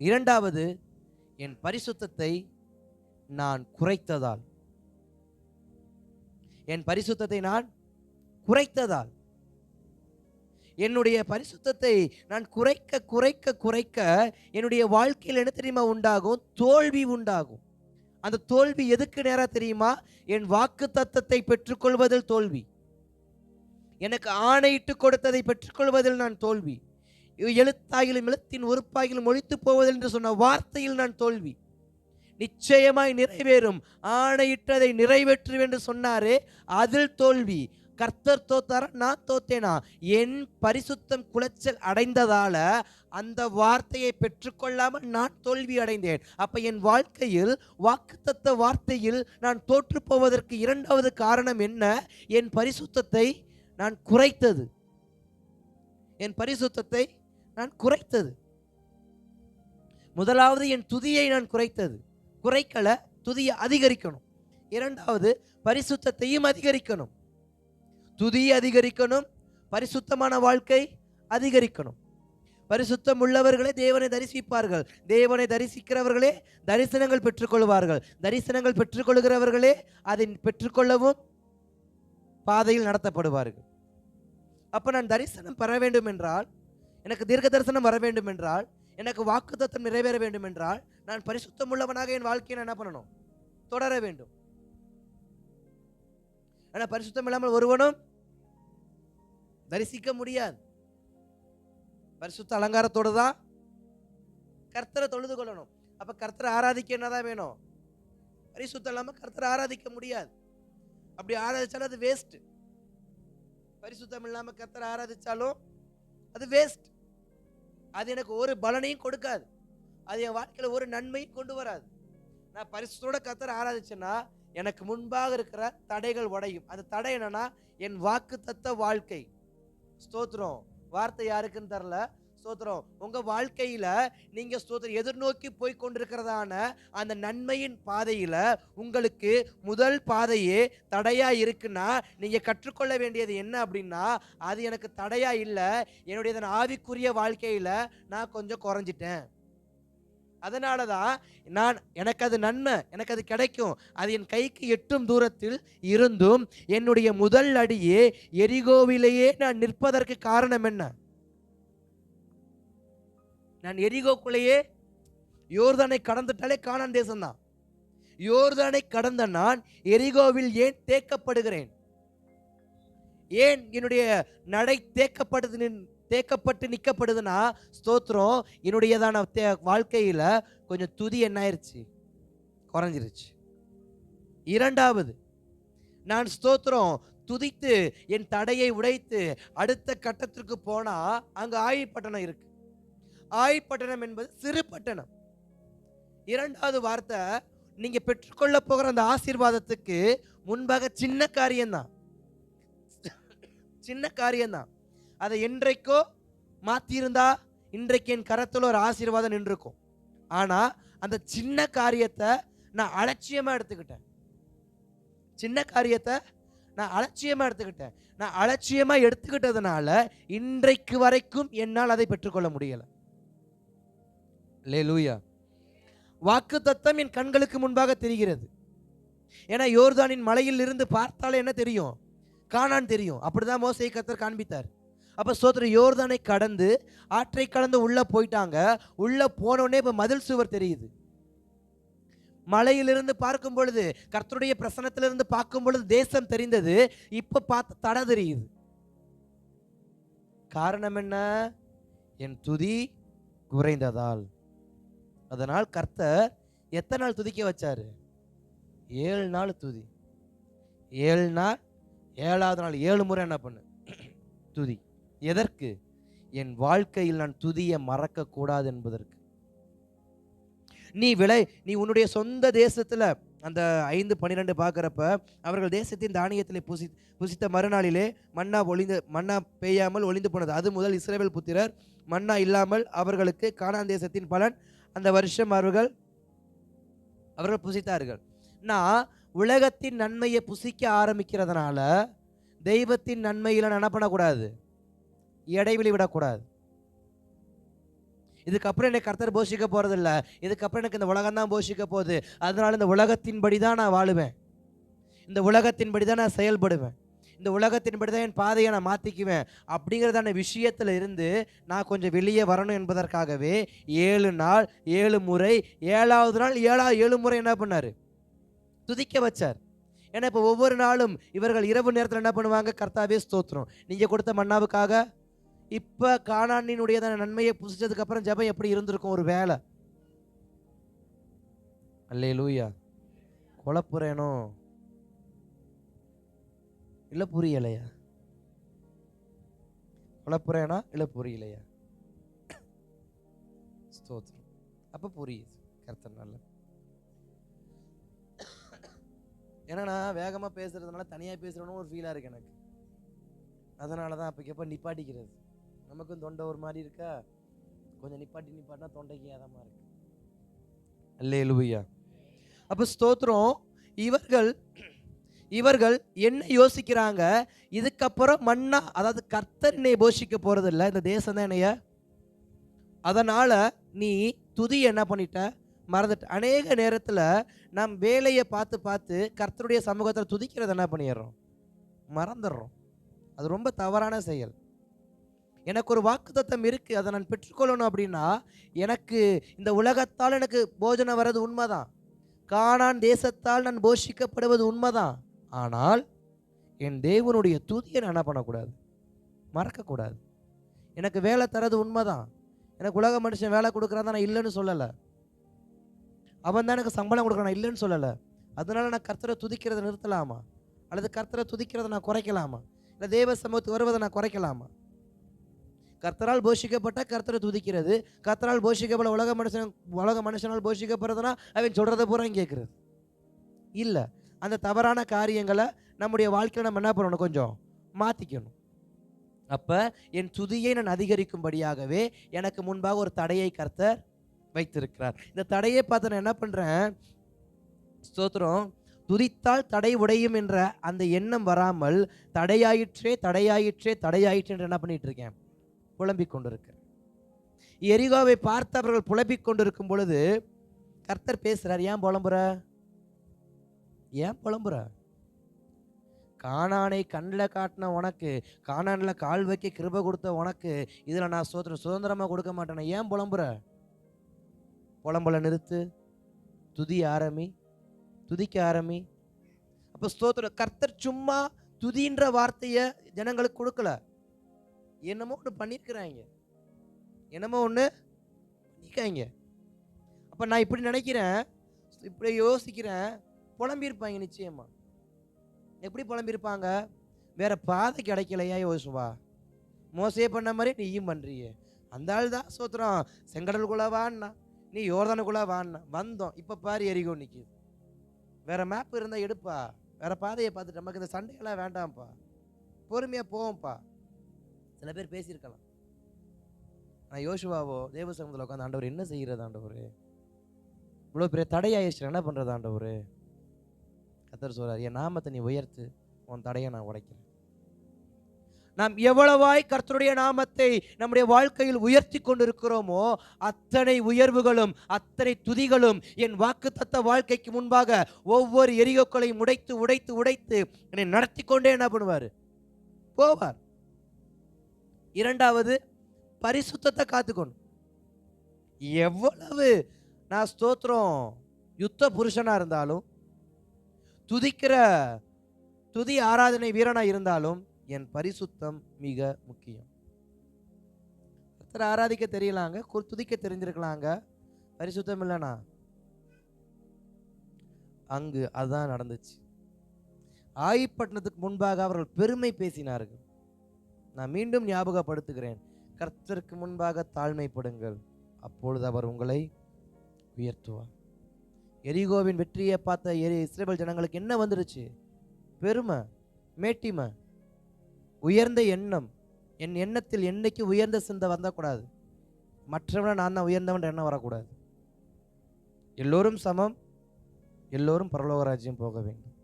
இரண்டாவது, என் பரிசுத்தத்தை நான் குறைத்ததால். என் பரிசுத்தத்தை நான் குறைத்ததால். என்னுடைய பரிசுத்தத்தை நான் குறைக்க குறைக்க குறைக்க என்னுடைய வாழ்க்கையில் என்ன தெரியுமா உண்டாகும்? தோல்வி உண்டாகும். அந்த தோல்வி எதுக்கு நேரா தெரியுமா? என் வாக்கு தத்தத்தை பெற்றுக்கொள்வதில் தோல்வி, எனக்கு ஆணையிட்டு கொடுத்ததை பெற்றுக்கொள்வதில் நான் தோல்வி, எழுத்தாகிலும் எழுத்தின் உறுப்பாகிலும் ஒழித்து போவதில் என்று சொன்ன வார்த்தையில் நான் தோல்வி. நிச்சயமாய் நிறைவேறும், ஆணையிட்டதை நிறைவேற்று என்று சொன்னாரே, அதில் தோல்வி. கர்த்தர் தோத்தார, நான் தோத்தேனா? என் பரிசுத்தம் குலைச்சல் அடைந்ததால அந்த வார்த்தையை பெற்றுக்கொள்ளாமல் நான் தோல்வி அடைந்தேன். அப்ப என் வாழ்க்கையில் வாக்குத்தத்த வார்த்தையில் நான் தோற்று போவதற்கு இரண்டாவது காரணம் என்ன? என் பரிசுத்தத்தை நான் குறைத்தது. என் பரிசுத்தத்தை நான் குறைத்தது. முதலாவது என் துதியை நான் குறைத்தது. குறைக்கல, துதியை அதிகரிக்கணும். இரண்டாவது பரிசுத்தத்தையும் அதிகரிக்கணும். துதி அதிகரிக்கணும், பரிசுத்தமான வாழ்க்கை அதிகரிக்கணும். பரிசுத்தம் உள்ளவர்களே தேவனை தரிசிப்பார்கள். தேவனை தரிசிக்கிறவர்களே தரிசனங்கள் பெற்றுக்கொள்வார்கள். தரிசனங்கள் பெற்றுக்கொள்கிறவர்களே அதை பெற்றுக்கொள்ளவும் பாதையில் நடத்தப்படுவார்கள். அப்ப நான் தரிசனம் பெற வேண்டும் என்றால், எனக்கு தீர்க்க தரிசனம் வர வேண்டும் என்றால், எனக்கு வாக்குத்தத்தம் நிறைவேற வேண்டும் என்றால், நான் பரிசுத்தம் உள்ளவனாக என் வாழ்க்கையை என்ன பண்ணணும்? தொடர வேண்டும். ஆனா பரிசுத்தம் இல்லாமல் ஒருவனும் தரிசிக்க முடியாது. பரிசுத்த அலங்காரத்தோடு தான் கர்த்தரை தொழுது கொள்ளணும். அப்ப கர்த்தரை ஆராதிக்க என்னதான் வேணும்? பரிசுத்தம் இல்லாம கர்த்தரை ஆராதிக்க முடியாது. அப்படி ஆராதிச்சாலும் அது வேஸ்ட். பரிசுத்தம் இல்லாம கர்த்தரை ஆராதிச்சாலும் அது வேஸ்ட். அது எனக்கு ஒரு பலனையும் கொடுக்காது. அது என் வாழ்க்கையில ஒரு நன்மையும் கொண்டு வராது. நான் பரிசுத்தோட கர்த்தரை ஆராதிச்சேன்னா எனக்கு முன்பாக இருக்கிற தடைகள் உடையும். அந்த தடை என்னன்னா என் வாக்குத்தத்த வாழ்க்கை. ஸ்தோத்திரம். வார்த்தை யாருக்குன்னு தரல, ஸ்தோத்திரம். உங்க வாழ்க்கையில நீங்க ஸ்தோத்திரம் எதிர்நோக்கி போய் கொண்டிருக்கிறதான அந்த நன்மையின் பாதையில உங்களுக்கு முதல் பாதையே தடையா இருக்குன்னா, நீங்க கற்றுக்கொள்ள வேண்டியது என்ன அப்படின்னா, அது எனக்கு தடையா இல்லை, என்னுடைய ஆவிக்குரிய வாழ்க்கையில நான் கொஞ்சம் குறைஞ்சிட்டேன். அதனால தான் எனக்கு அது நன்மை, எனக்கு அது கிடைக்கும், அது என் கைக்கு எட்டும் தூரத்தில் இருந்தும் என்னுடைய முதல் அடியே எரிகோவிலேயே நான் நிற்பதற்கு காரணம் என்ன? நான் எரிகோக்குள்ளேயே, யோர்தானை கடந்துட்டாலே கானான் தேசம்தான். யோர்தானை கடந்த நான் எரிகோவில் ஏன் தேக்கப்படுகிறேன்? ஏன் என்னுடைய நடை தேக்கப்பட்டு நிற்கப்படுதுன்னா, ஸ்தோத்திரம், என்னுடையதான வாழ்க்கையில கொஞ்சம் துதி என்ன ஆயிருச்சு? குறைஞ்சிருச்சு. இரண்டாவது, நான் ஸ்தோத்திரம் துதித்து என் தடையை உடைத்து அடுத்த கட்டத்திற்கு போனா அங்க ஆயிப்பட்டணம் இருக்கு. ஆயிப்பட்டணம் என்பது சிறு பட்டணம். இரண்டாவது வார்த்தை, நீங்க பெற்றுக்கொள்ள போகிற அந்த ஆசீர்வாதத்துக்கு முன்பாக சின்ன காரியம்தான், சின்ன காரியம்தான். அதை என்றைக்கோ மாத்திருந்தா இன்றைக்கு என் கரத்தில் ஒரு ஆசீர்வாதம் நின்றுக்கும். ஆனா அந்த சின்ன காரியத்தை நான் அலட்சியமா எடுத்துக்கிட்டேன். சின்ன காரியத்தை நான் அலட்சியமா எடுத்துக்கிட்டேன். நான் அலட்சியமா எடுத்துக்கிட்டதுனால இன்றைக்கு வரைக்கும் என்னால் அதை பெற்றுக்கொள்ள முடியல. அல்லேலூயா. வாக்குத்தத்தம் என் கண்களுக்கு முன்பாக தெரிகிறது. ஏன்னா யோர்தானின் மலையில் இருந்து பார்த்தாலே என்ன தெரியும்? கானான் தெரியும். அப்படிதான் மோசேயை கர்த்தர் காண்பித்தார். அப்ப ஸ்தோத்திரம், யோர்தானை கடந்து ஆற்றை கடந்து உள்ள போயிட்டாங்க. உள்ள போனோடனே இப்ப மதில் சுவர் தெரியுது. மலையிலிருந்து பார்க்கும் பொழுது, கர்த்தருடைய பிரசன்னத்திலிருந்து பார்க்கும் பொழுது தேசம் தெரிந்தது. இப்ப பார்த்து தடை தெரியுது. காரணம் என்ன? என் துதி குறைந்ததால். அதனால் கர்த்தர் எத்தனை நாள் துதிக்க வச்சாரு? 7 நாள் துதி. 7 நாள், 7வது நாள் 7 முறை என்ன பண்ணு? துதி. எதற்கு? என் வாழ்க்கையில் நான் துதியை மறக்க கூடாது என்பதற்கு. நீ உன்னுடைய சொந்த தேசத்துல அந்த 5:12 பார்க்கிறப்ப, அவர்கள் தேசத்தின் தானியத்திலே புசித்த மறுநாளிலே மன்னா பெய்யாமல் ஒளிந்து போனது. அது முதல் இஸ்ரவேல் புத்திரர் மன்னா இல்லாமல் அவர்களுக்கு கானான் தேசத்தின் பலன் அந்த வருஷம் அவர்கள் புசித்தார்கள். நான் உலகத்தின் நன்மையை புசிக்க ஆரம்பிக்கிறதுனால தெய்வத்தின் நன்மையில நான் என்ன பண்ணக்கூடாது, இடைவெளி விடக்கூடாது. இதுக்கப்புறம் என்னை கர்த்தர் போஷிக்க போறதில்ல, இதுக்கப்புறம் எனக்கு இந்த உலகம் தான் போஷிக்க போகுது, அதனால இந்த உலகத்தின்படி தான் நான் வாழுவேன், இந்த உலகத்தின்படி தான் நான் செயல்படுவேன், இந்த உலகத்தின்படி தான் என் பாதையை நான் மாற்றிக்குவேன் அப்படிங்கிறதான விஷயத்தில் இருந்து நான் கொஞ்சம் வெளியே வரணும் என்பதற்காகவே 7 நாள் 7 முறை 7வது நாள் 7 முறை என்ன பண்ணார், துதிக்க வச்சார். ஏன்னா இப்போ ஒவ்வொரு நாளும் இவர்கள் இரவு நேரத்தில் என்ன பண்ணுவாங்க, கர்த்தாவே ஸ்தோத்திரம், நீங்கள் கொடுத்த மன்னாவுக்காக. இப்போ கானானினுடையதான நன்மையை புசிச்சதுக்கு அப்புறம் ஜெபம் எப்படி இருந்திருக்கும் ஒரு வேலை. அல்லேலூயா. குழப்புறேனோ இல்லை புரியலையா, குழப்புறேனா இல்லை புரியலையா, ஸ்தோத்திரம். அப்போ புரியுது கர்த்தர் நல்ல. ஏன்னா நான் வேகமாக பேசுறதுனால தனியாக பேசுகிறோன்னு ஒரு ஃபீலாக இருக்கு எனக்கு. அதனால தான் அப்போக்கப்போ நிப்பாட்டிக்கிறது. நமக்கும் தொண்டை ஒரு மாதிரி இருக்கா, கொஞ்சம் நிப்பாட்டினா தொண்டைக்கு ஏதமாக இருக்கு. அல்லேலூயா. அப்போ ஸ்தோத்திரம். இவர்கள் என்ன யோசிக்கிறாங்க, இதுக்கப்புறம் மன்னா, அதாவது கர்த்தர் என்னை போஷிக்க போறதில்லை, இந்த தேசம் தான் என்னைய, அதனால நீ துதி என்ன பண்ணிட்ட, மறந்துட்ட. அநேக நேரத்தில் நாம் வேலையை பார்த்து பார்த்து கர்த்தருடைய சமூகத்தில் துதிக்கிறத என்ன பண்ணிடுறோம், மறந்துடுறோம். அது ரொம்ப தவறான செயல். எனக்கு ஒரு வாக்குத்தத்தம் இருக்குது, அதை நான் பெற்றுக்கொள்ளணும் அப்படின்னா, எனக்கு இந்த உலகத்தால் எனக்கு போஜனம் வர்றது உண்மைதான், கானான் தேசத்தால் நான் போஷிக்கப்படுவது உண்மைதான். ஆனால் என் தேவனுடைய துதியை நான் என்ன பண்ணக்கூடாது, மறக்கக்கூடாது. எனக்கு வேலை தரது உண்மைதான், எனக்கு உலக மனுஷன் வேலை கொடுக்குறான், நான் இல்லைன்னு சொல்லலை, அவன் தான் எனக்கு சம்பளம் கொடுக்குறான், நான் இல்லைன்னு சொல்லலை. அதனால நான் கர்த்தரை துதிக்கிறதை நிறுத்தலாமா, அல்லது கர்த்தரை துதிக்கிறதை நான் குறைக்கலாமா, இல்லை தேவ சமூகத்துக்கு வருவதை நான் குறைக்கலாமா? கர்த்தரால் போஷிக்கப்பட்ட கர்த்தரை துதிக்கிறது, கர்த்தரால் போஷிக்கப்பட உலக மனுஷனால் போஷிக்கப்படுறதுனா அவன் சொல்கிறத பூரா கேட்குறது இல்லை. அந்த தவறான காரியங்களை நம்முடைய வாழ்க்கையில் நம்ம என்ன பண்ணணும், கொஞ்சம் மாற்றிக்கணும். அப்போ என் துதியை நான் அதிகரிக்கும்படியாகவே எனக்கு முன்பாக ஒரு தடையை கர்த்தர் வைத்திருக்கிறார். இந்த தடையை பார்த்து நான் என்ன பண்ணுறேன், ஸ்தோத்திரம், துதித்தால் தடை உடையும் என்ற அந்த எண்ணம் வராமல் தடையாயிற்றே தடையாயிற்றே தடையாயிற்றே என்று என்ன பண்ணிட்டு இருக்கேன், புலம்பிக் கொண்டிருக்கிறேன். எரிகோவை பார்த்து அவர்கள் புலம்பிக் கொண்டிருக்கும் பொழுது கர்த்தர் பேசுகிறார், ஏன் புலம்புற, ஏன் புலம்புற, கானானை கண்ணில் காட்டின உனக்கு, கானானில் கால் வைக்க கிருபை கொடுத்த உனக்கு இதில் நான் சுதந்திரமாக கொடுக்க மாட்டேன், ஏன் புலம்புற, புலம்பலை நிறுத்து, துதி ஆரம்பி, துதிக்க ஆரம்பி. அப்போ ஸ்தோத்திரம். கர்த்தர் சும்மா துதின்ற வார்த்தையை ஜனங்களுக்கு கொடுக்கல, என்னமோ ஒன்று பண்ணியிருக்கிறாங்க, என்னமோ ஒன்று பண்ணிக்காங்க. அப்போ நான் இப்படி நினைக்கிறேன், இப்படி யோசிக்கிறேன், புலம்பியிருப்பாங்க நிச்சயமா. எப்படி புலம்பியிருப்பாங்க, வேற பாதை கிடைக்கலையா யோசுவா, மோசே பண்ண மாதிரி நீயும் பண்றியே, அந்த ஆள் தான் ஸ்தோத்திரம் செங்கடலுக்குள்ள வான்னா, நீ யோர்தானுக்குள்ள வான்னா, வந்தோம், இப்போ பாரு எரிகோ நிற்கிது. வேற மேப் இருந்தால் எடுப்பா, வேற பாதையை பார்த்துட்டு நமக்கு இந்த சண்டையெல்லாம் வேண்டாம்ப்பா, பொறுமையாக போவோம்ப்பா. சில பேர் பேசியிருக்கலாம். நான் யோசுவாவோ தேவ சமூகத்தில் உட்காந்து, ஆண்டவர் என்ன செய்கிறது ஆண்டவர், இவ்வளோ பெரிய தடையாயிடுச்சு, என்ன பண்ணுறது ஆண்டவர்? கர்த்தர் சொல்றார், என் நாமத்தை நீ உயர்த்து, உன் தடையை நான் உடைக்கிறேன். நாம் எவ்வளவாய் கர்த்தருடைய நாமத்தை நம்முடைய வாழ்க்கையில் உயர்த்தி கொண்டிருக்கிறோமோ அத்தனை உயர்வுகளும் அத்தனை துதிகளும் என் வாக்குத்தத்த வாழ்க்கைக்கு முன்பாக ஒவ்வொரு எரிகோக்களையும் உடைத்து உடைத்து உடைத்து என்னை நடத்தி கொண்டே என்ன பண்ணுவார், போவார். இரண்டாவது, பரிசுத்தத்தை காத்துக்கணும். எவ்வளவு நான் ஸ்தோத்திரம் யுத்த புருஷனா இருந்தாலும், துதிக்கிற துதி ஆராதனை வீரனா இருந்தாலும், என் பரிசுத்தம் மிக முக்கியம். கர்த்தரை ஆராதிக்க தெரியலாங்க, துதிக்க தெரிஞ்சிருக்கலாங்க, பரிசுத்தம் இல்லைனா அங்கு அதுதான் நடந்துச்சு. ஆயிப்பட்டினத்துக்கு முன்பாக அவர்கள் பெருமை பேசினார்கள். நான் மீண்டும் ஞாபகப்படுத்துகிறேன், கர்த்தருக்கு முன்பாக தாழ்மைப்படுங்கள், அப்பொழுது அவர் உங்களை உயர்த்துவார். எரிகோவின் வெற்றியை பார்த்த இஸ்ரவேல் ஜனங்களுக்கு என்ன வந்துருச்சு, பெருமை, மேட்டிமை, உயர்ந்த எண்ணம். என் எண்ணத்தில் என்னைக்கு உயர்ந்த சிந்தை வந்தக்கூடாது, மற்றவனை நான் தான் உயர்ந்தவன் எண்ணம் வரக்கூடாது. எல்லோரும் சமம், எல்லோரும் பரலோக ராஜ்யம் போக வேண்டும்.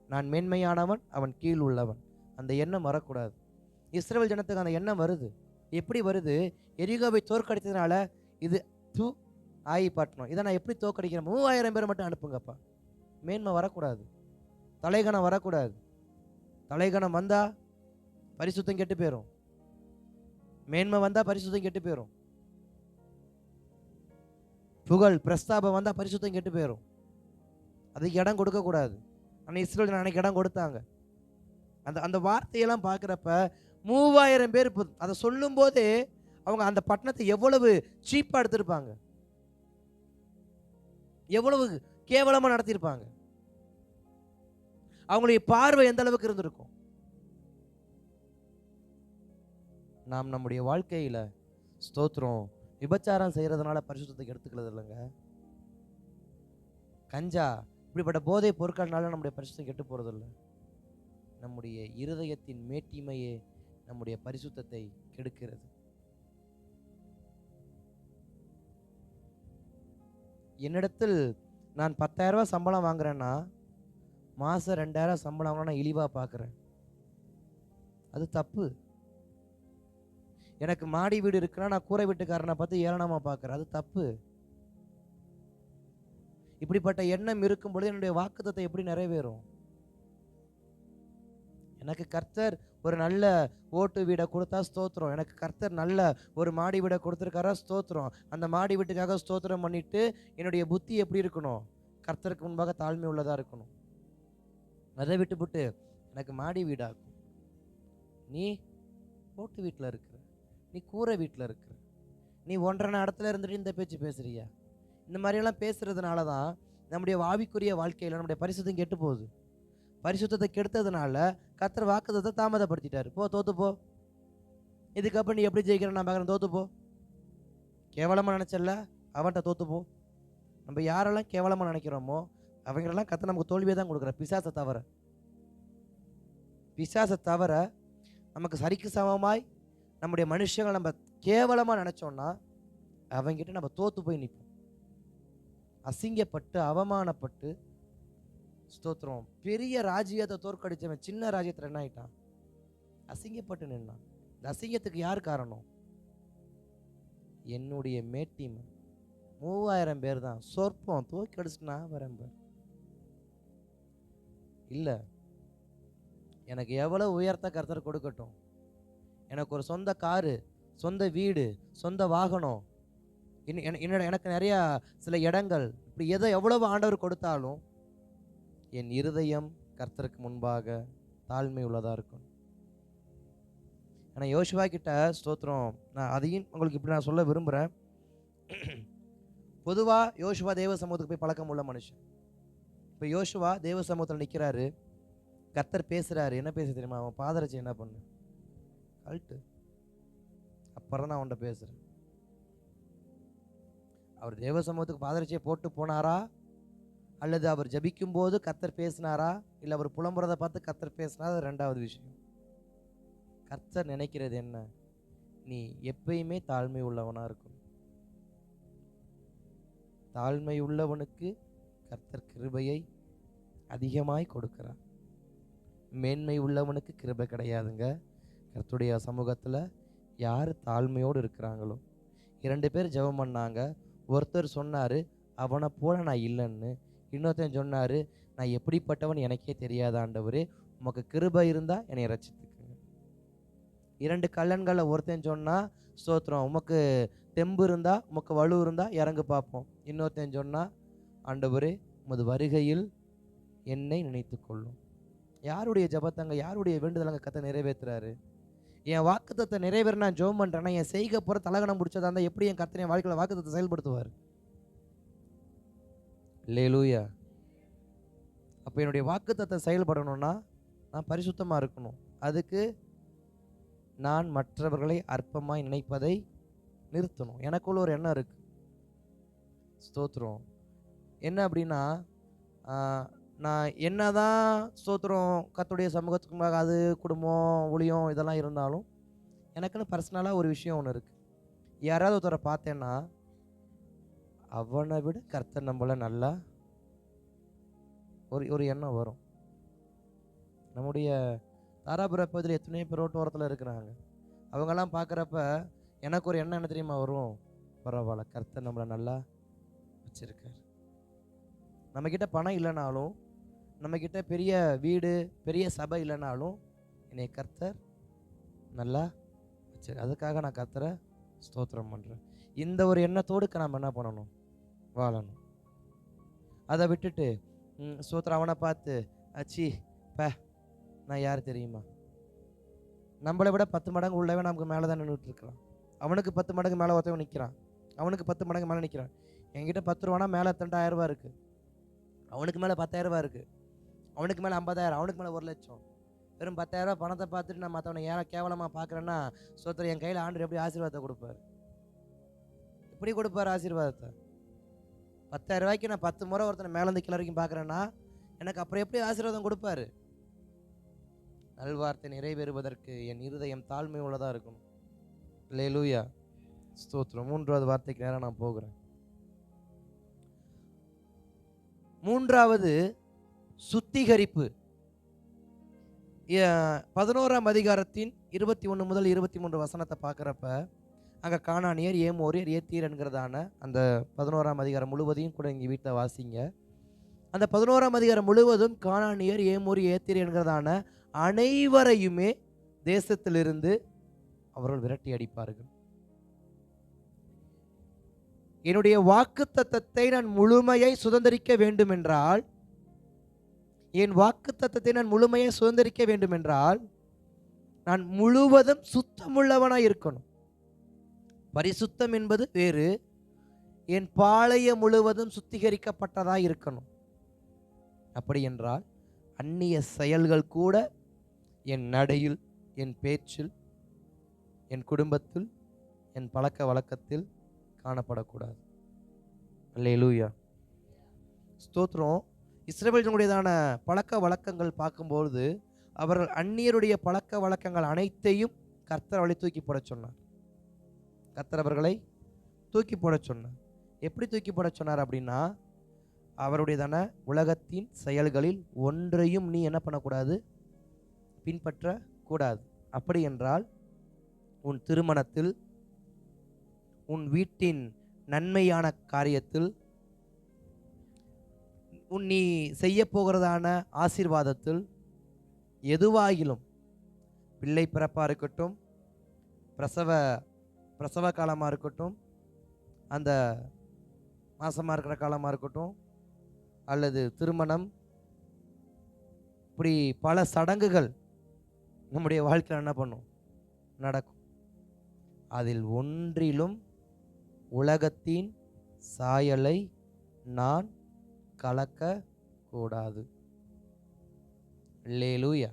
நான் மேன்மையானவன், அவன் கீழ் உள்ளவன், அந்த எண்ணம் வரக்கூடாது. இஸ்ரவேல் ஜனத்துக்கு அந்த எண்ணம் வருது. எப்படி வருது? எரிகோவை தோற்கடித்ததுனால இது தூ ஆயி பட்டணம், இதை நான் எப்படி தோற்கடிக்கிறேன்? 3000 பேர் மட்டும் அனுப்புங்கப்பா. மேன்மை வரக்கூடாது, தலைகணம் வரக்கூடாது. தலைகணம் வந்தா பரிசுத்தம் கெட்டு போயிடும். மேன்மை வந்தா பரிசுத்தம் கெட்டு போயிடும். புகழ் பிரஸ்தாபம் வந்தா பரிசுத்தம் கெட்டு போயிடும். அதுக்கு இடம் கொடுக்க கூடாது. ஆனால் இஸ்ரவேல் அன்னைக்கு இடம் கொடுத்தாங்க. அந்த அந்த வார்த்தையெல்லாம் பார்க்குறப்ப 3000 பேர் அதை சொல்லும் போதே அவங்க அந்த பட்டணத்தை எவ்வளவு சீப்பா எடுத்திருப்பாங்க, எவ்வளவு கேவலமா நடத்தியிருப்பாங்க. அவங்களுடைய பார்வை எந்த அளவுக்கு இருந்திருக்கும். நாம் நம்முடைய வாழ்க்கையில ஸ்தோத்திரம் விபச்சாரம் செய்யறதுனால பரிசுத்தத்தை எடுத்துக்கிறது இல்லைங்க. கஞ்சா இப்படிப்பட்ட போதை பொருட்கள்னால நம்முடைய பரிசுத்தம் கெட்டு போறது இல்லை. நம்முடைய இருதயத்தின் மேட்டிமையே நம்முடைய பரிசுத்தத்தை கெடுக்கிறது. என்னிடத்தில் நான் 10,000 ரூபாய் சம்பளம் வாங்குறேன்னா மாசம் 2,000 சம்பளம் வாங்கினா நான் இழிவா பார்க்குறேன். அது தப்பு. எனக்கு மாடி வீடு இருக்குன்னா நான் கூரை வீட்டுக்காரனை பார்த்து ஏளனமா பார்க்குறேன். அது தப்பு. இப்படிப்பட்ட எண்ணம் இருக்கும் பொழுது என்னுடைய வாக்குத்தத்தம் எப்படி நிறைவேறும்? எனக்கு கர்த்தர் ஒரு நல்ல ஓட்டு வீடை கொடுத்தா ஸ்தோத்திரம். எனக்கு கர்த்தர் நல்ல ஒரு மாடி வீடை கொடுத்துருக்காரா ஸ்தோத்திரம். அந்த மாடி வீட்டுக்காக ஸ்தோத்திரம் பண்ணிட்டு என்னுடைய புத்தி எப்படி இருக்கணும்? கர்த்தருக்கு முன்பாக தாழ்மை உள்ளதா இருக்கணும். அதை விட்டுவிட்டு எனக்கு மாடி வீடாகும், நீ ஓட்டு வீட்டில் இருக்கிற, நீ கூரை வீட்டில் இருக்கிற, நீ 1.5 இடத்துல இருந்துட்டு இந்த பேச்சு பேசுறியா? இந்த மாதிரியெல்லாம் பேசுறதுனால தான் நம்முடைய ஆவிக்குரிய வாழ்க்கையில் நம்முடைய பரிசுத்தம் கெட்டு போகுது. பரிசுத்தத்தை கெடுத்ததுனால கர்த்தர் வாக்குத்தத்தை தாமதப்படுத்திட்டாரு. போ, தோத்து போ, இதுக்கப்புறம் நீ எப்படி ஜெயிக்கிறேன் நான் பார்க்குறேன், தோத்து போ. கேவலமாக நினைச்சல அவன்கிட்ட தோத்து போ. நம்ம யாரெல்லாம் கேவலமாக நினைக்கிறோமோ அவங்களெல்லாம் கர்த்தர் நமக்கு தோல்வியை தான் கொடுக்குற. பிசாசை தவிர, பிசாசை தவிர நமக்கு சரிக்கு சமமாய் நம்முடைய மனுஷங்களை நம்ம கேவலமாக நினைச்சோம்னா அவங்ககிட்ட நம்ம தோத்து போய் நிற்போம். அசிங்கப்பட்டு அவமானப்பட்டு ஸ்தோத்திரம். பெரிய ராஜ்யத்தை தோற்கடிச்சவன் சின்ன ராஜ்யத்தில் என்ன ஆயிட்டான்? அசிங்கப்பட்டு நின்னான். இந்த அசிங்கத்துக்கு யார் காரணம்? என்னுடைய மேட்டிமை. 3000 பேர் தான் சொற்பம் தோற்கடிச்சுனா வரேன் இல்லை. எனக்கு எவ்வளோ உயர்த்த கர்த்தர் கொடுக்கட்டும், எனக்கு ஒரு சொந்த காரு, சொந்த வீடு, சொந்த வாகனம், எனக்கு நிறையா சில இடங்கள், இப்படி எதை எவ்வளவு ஆண்டவர் கொடுத்தாலும் என் இருதயம் கர்த்தருக்கு முன்பாக தாழ்மை உள்ளதா இருக்கும். ஆனால் யோசுவா கிட்ட ஸ்தோத்திரம், நான் அதையும் உங்களுக்கு இப்படி நான் சொல்ல விரும்புகிறேன். பொதுவாக யோசுவா தேவ சமூகத்துக்கு போய் பழக்கம் உள்ள மனுஷன். இப்போ யோசுவா தேவ சமூகத்தில் நிற்கிறாரு, கர்த்தர் பேசுகிறாரு. என்ன பேச தெரியுமா? அவன் பாதரட்சி என்ன பண்ணு கழட்டு, அப்புறம் நான் அவன்கிட்ட பேசுகிறேன். அவர் தேவ சமூகத்துக்கு பாதரட்சியை போட்டு போனாரா, அல்லது அவர் ஜபிக்கும் போது கர்த்தர் பேசினாரா, இல்லை அவர் புலம்புறதை பார்த்து கர்த்தர் பேசினா, அது ரெண்டாவது விஷயம். கர்த்தர் நினைக்கிறது என்ன? நீ எப்பயுமே தாழ்மை உள்ளவனாக இருக்கணும். தாழ்மை உள்ளவனுக்கு கர்த்தர் கிருபையை அதிகமாய் கொடுக்கிறார். மேன்மை உள்ளவனுக்கு கிருபை கிடையாதுங்க. கர்த்தருடைய சமூகத்தில் யார் தாழ்மையோடு இருக்கிறாங்களோ. 2 பேர் ஜெபம் பண்ணாங்க. ஒருத்தர் சொன்னார் அவனை போல நான் இல்லைன்னு, இன்னொருத்தன் சொன்னார் நான் எப்படிப்பட்டவன் எனக்கே தெரியாத ஆண்டவரே, உமக்கு கிருபை இருந்தால் என்னை ரட்சித்துக்குங்க. 2 கல்லன்களில் ஒருத்தன் சொன்னால் ஸ்தோத்திரம் உமக்கு தெம்பு இருந்தால், உமக்கு வலு இருந்தால் இறங்கு பார்ப்போம். இன்னொருத்தன் சொன்னால் ஆண்டவரே உமது வருகையில் என்னை நினைத்து கொள்ளும். யாருடைய ஜபத்தங்க, யாருடைய வேண்டுதலங்க கர்த்தர் நிறைவேற்றுறாரு? என் வாக்குத்தத்தை நிறைவேற நான் ஜெபம் பண்ணுறேன்னா என் செய்க போகிற தலகணம் பிடிச்சதா இருந்தால் எப்படி என் கர்த்தர் என் வாழ்க்கையில் வாக்குத்தத்தை செயல்படுத்துவார்? அல்லேலூயா. அப்போ என்னுடைய வாக்குத்தத்தை செயல்படணும்னா நான் பரிசுத்தமாக இருக்கணும். அதுக்கு நான் மற்றவர்களை அற்பமாய் நினைப்பதை நிறுத்தணும். எனக்குள்ள ஒரு எண்ணம் இருக்கு. ஸ்தோத்திரம். என்ன அப்படின்னா, நான் என்னதான் ஸ்தோத்திரம் கர்த்தருடைய சமூகத்துக்கு அது குடும்பம் ஊழியம் இதெல்லாம் இருந்தாலும் எனக்குன்னு பர்சனலாக ஒரு விஷயம் ஒன்று இருக்குது. யாராவது ஒருத்தரை பார்த்தேன்னா அவனை விட கர்த்தர் நம்மள நல்லா ஒரு எண்ணம் வரும். நம்முடைய தாராபுர பகுதியில் எத்தனையோ பேர் ரோட்டு ஓரத்தில் இருக்கிறாங்க. அவங்கெல்லாம் பார்க்குறப்ப எனக்கு ஒரு எண்ணம் என்ன தெரியுமா வரும்? பரவாயில்ல, கர்த்தர் நம்மளை நல்லா வச்சிருக்கார். நம்மக்கிட்ட பணம் இல்லைனாலும், நம்மக்கிட்ட பெரிய வீடு பெரிய சபை இல்லைனாலும், என்னை கர்த்தர் நல்லா வச்சிரு. அதுக்காக நான் கர்த்தரை ஸ்தோத்திரம் பண்ணுறேன். இந்த ஒரு எண்ணத்தோடு நம்ம என்ன பண்ணணும்? வாழணும். அதை விட்டுட்டு ஸ்தோத்திரம் அவனை பார்த்து அச்சி பே நான் யார் தெரியுமா, நம்மளை விட 10 மடங்கு உள்ளவே நமக்கு மேலே தான் நின்றுட்டு இருக்கிறான். அவனுக்கு 10 மடங்கு மேலே ஒருத்தவன் நிற்கிறான். அவனுக்கு 10 மடங்கு மேலே நிற்கிறான். என்கிட்ட 10 ரூபானா மேலே 2,000 ரூபா இருக்குது. அவனுக்கு மேலே 10,000 ரூபா இருக்குது. அவனுக்கு மேலே 50,000, அவனுக்கு மேலே 1,00,000. வெறும் 10,000 ரூபா பணத்தை பார்த்துட்டு நான் மற்றவனை ஏன் கேவலமாக பார்க்குறேன்னா, ஸ்தோத்திரம் என் கையில் ஆண்டவர் எப்படி ஆசீர்வாதத்தை கொடுப்பார்? எப்படி கொடுப்பார் ஆசீர்வாதத்தை? 10,000 ரூபாய்க்கு நான் 10 முறை ஒருத்தனை மேலேருந்து கீழே வரைக்கும் பார்க்குறேன்னா, எனக்கு அப்புறம் எப்படி ஆசீர்வாதம் கொடுப்பாரு? நல்வார்த்தை நிறைவேறுவதற்கு என் இருதயம் தாழ்மை உள்ளதாக இருக்கணும். அல்லேலூயா, ஸ்தோத்திரம். 3வது வார்த்தைக்கு நேரம் நான் போகிறேன். 3வது சுத்திகரிப்பு. 11ஆம் அதிகாரத்தின் 21 முதல் 23 வசனத்தை பார்க்குறப்ப அங்கே கானானியர், ஏமோரியர், ஏத்தியர் என்கிறதான அந்த 11ஆம் அதிகாரம் முழுவதையும் கூட இங்கே வீட்டில் வாசிங்க. அந்த 11ஆம் அதிகாரம் முழுவதும் கானானியர், ஏமோரியர், ஏத்தியர் என்கிறதான அனைவரையுமே தேசத்திலிருந்து அவர்கள் விரட்டி அடிப்பார்கள். என்னுடைய வாக்குத்தத்தத்தை நான் முழுமையை சுதந்திரிக்க வேண்டும் என்றால், என் வாக்குத்தத்தத்தை நான் முழுமையை சுதந்திரிக்க வேண்டும் என்றால், நான் முழுவதும் சுத்தமுள்ளவனாய் இருக்கணும். பரிசுத்தம் என்பது வேறு, என் பாளையம் முழுவதும் சுத்திகரிக்கப்பட்டதாய் இருக்கணும். அப்படி என்றால் அந்நிய செயல்கள் கூட என் நடையில், என் பேச்சில், என் குடும்பத்தில், என் பழக்க வழக்கத்தில் காணப்படக்கூடாது. அல்லேலூயா, ஸ்தோத்திரம். இஸ்ரவேலினுடையதான பழக்க வழக்கங்கள் பார்க்கும்போது அவர்கள் அந்நியருடைய பழக்க வழக்கங்கள் அனைத்தையும் கர்த்தர் அவளை தூக்கி போட சொன்னார். கர்த்தர் அவர்களை தூக்கி போட சொன்னார். எப்படி தூக்கி போட சொன்னார் அப்படின்னா, அவருடையதான உலகத்தின் செயல்களில் ஒன்றையும் நீ என்ன பண்ணக்கூடாது? பின்பற்றக்கூடாது. அப்படி என்றால் உன் திருமணத்தில், உன் வீட்டின் நன்மையான காரியத்தில், நீ செய்ய போகிறதான ஆசீர்வாதத்தில், எதுவாகிலும், பிள்ளை பிறப்பாக இருக்கட்டும், பிரசவ காலமாக இருக்கட்டும், அந்த மாசமாக இருக்கிற காலமாக இருக்கட்டும், அல்லது திருமணம், இப்படி பல சடங்குகள் நம்முடைய வாழ்க்கையில் என்ன பண்ணும்? நடக்கும். அதில் ஒன்றிலும் உலகத்தின் சாயலை நான் கலக்க கூடாது. அல்லேலூயா.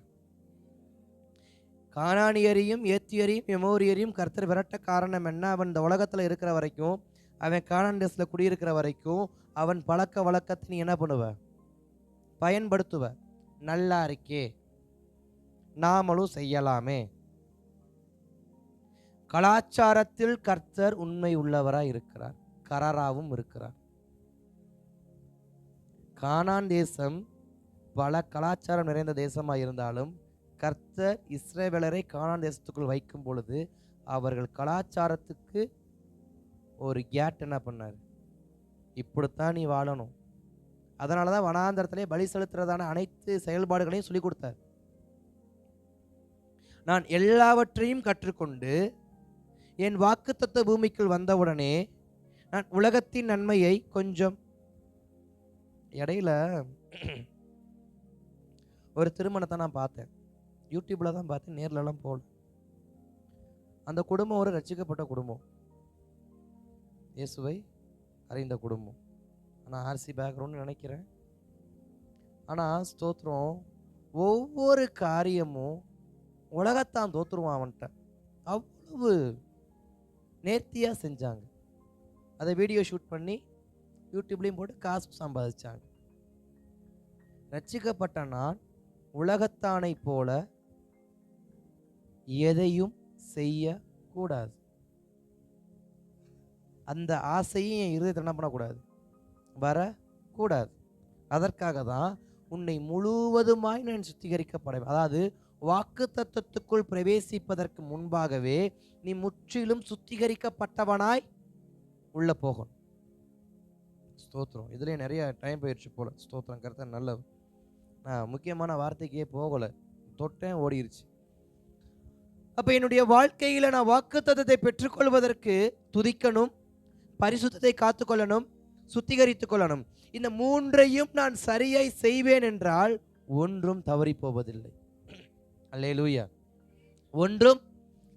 கானானியரையும், ஏத்தியரையும், எமோரியரையும் கர்த்தர் விரட்ட காரணம் என்ன? அவன் இந்த உலகத்தில் இருக்கிற வரைக்கும், அவன் கானான் தேசத்தில் குடியிருக்கிற வரைக்கும், அவன் பழக்க வழக்கத்தை நீ என்ன பண்ணுவ? பயன்படுத்துவ. நல்லா இருக்கே, நாமளும் செய்யலாமே. கலாச்சாரத்தில் கர்த்தர் உண்மை உள்ளவராய் இருக்கிறார், கராராவும் இருக்கிறார். கானான் தேசம் பல கலாச்சாரம் நிறைந்த தேசமாக இருந்தாலும் கர்த்தர் இஸ்ரவேலரை கானான் தேசத்துக்குள் வைக்கும் பொழுது அவர்கள் கலாச்சாரத்துக்கு ஒரு கேட் என்ன பண்ணார்? இப்படித்தான் நீ வாழணும். அதனால தான் வனாந்தரத்திலே பலி செலுத்துறதான அனைத்து செயல்பாடுகளையும் சொல்லிக் கொடுத்தார். நான் எல்லாவற்றையும் கற்றுக்கொண்டு என் வாக்குத்தத்த பூமிக்குள் வந்தவுடனே நான் உலகத்தின் நன்மையை கொஞ்சம், இடையில ஒரு திருமணத்தை நான் பார்த்தேன், யூடியூப்ல தான் பார்த்தேன், நேர்லலாம் போகல. அந்த குடும்பம் ஒரு ரட்சிக்கப்பட்ட குடும்பம், இயேசுவை அறிந்த குடும்பம். ஆனால் ஆர்சி பேக்ரவுண்ட் நினைக்கிறேன். ஆனால் ஸ்தோத்திரம், ஒவ்வொரு காரியமும் உலகத்தான் தோற்றுருவான் அவன்கிட்ட. அவ்வளவு நேர்த்தியாக செஞ்சாங்க. அதை வீடியோ ஷூட் பண்ணி யூடியூப்லேயும் போட்டு காசு சம்பாதிச்சாங்க. ரட்சிக்கப்பட்ட நான் உலகத்தானை போல எதையும் செய்யக்கூடாது. அந்த ஆசையும் என் இருதயத்தை என்ன பண்ணக்கூடாது? வரக்கூடாது. அதற்காக தான் உன்னை முழுவதுமாய் நான் சுத்திகரிக்கப்பட, அதாவது வாக்கு தத்தத்துக்குள் பிரவேசிப்பதற்கு முன்பாகவே நீ முற்றிலும் சுத்திகரிக்கப்பட்டவனாய் உள்ள போகணும். ஸ்தோத்திரம். இதுலயே நிறைய டைம் போயிடுச்சு போல. ஸ்தோத்திரம். கர்த்தர் நல்லவர். நான் முக்கியமான வார்த்தைக்கே போகல, தொட்டேன் ஓடிருச்சு. அப்ப என்னுடைய வாழ்க்கையில நான் வாக்குத்தத்தத்தை பெற்றுக்கொள்வதற்கு துதிக்கணும், பரிசுத்தத்தை காத்துக்கொள்ளணும், சுத்திகரித்துக் கொள்ளணும். இந்த மூன்றையும் நான் சரியாய் செய்வேன் என்றால் ஒன்றும் தவறி போவதில்லை. அல்லேலூயா. ஒன்றும்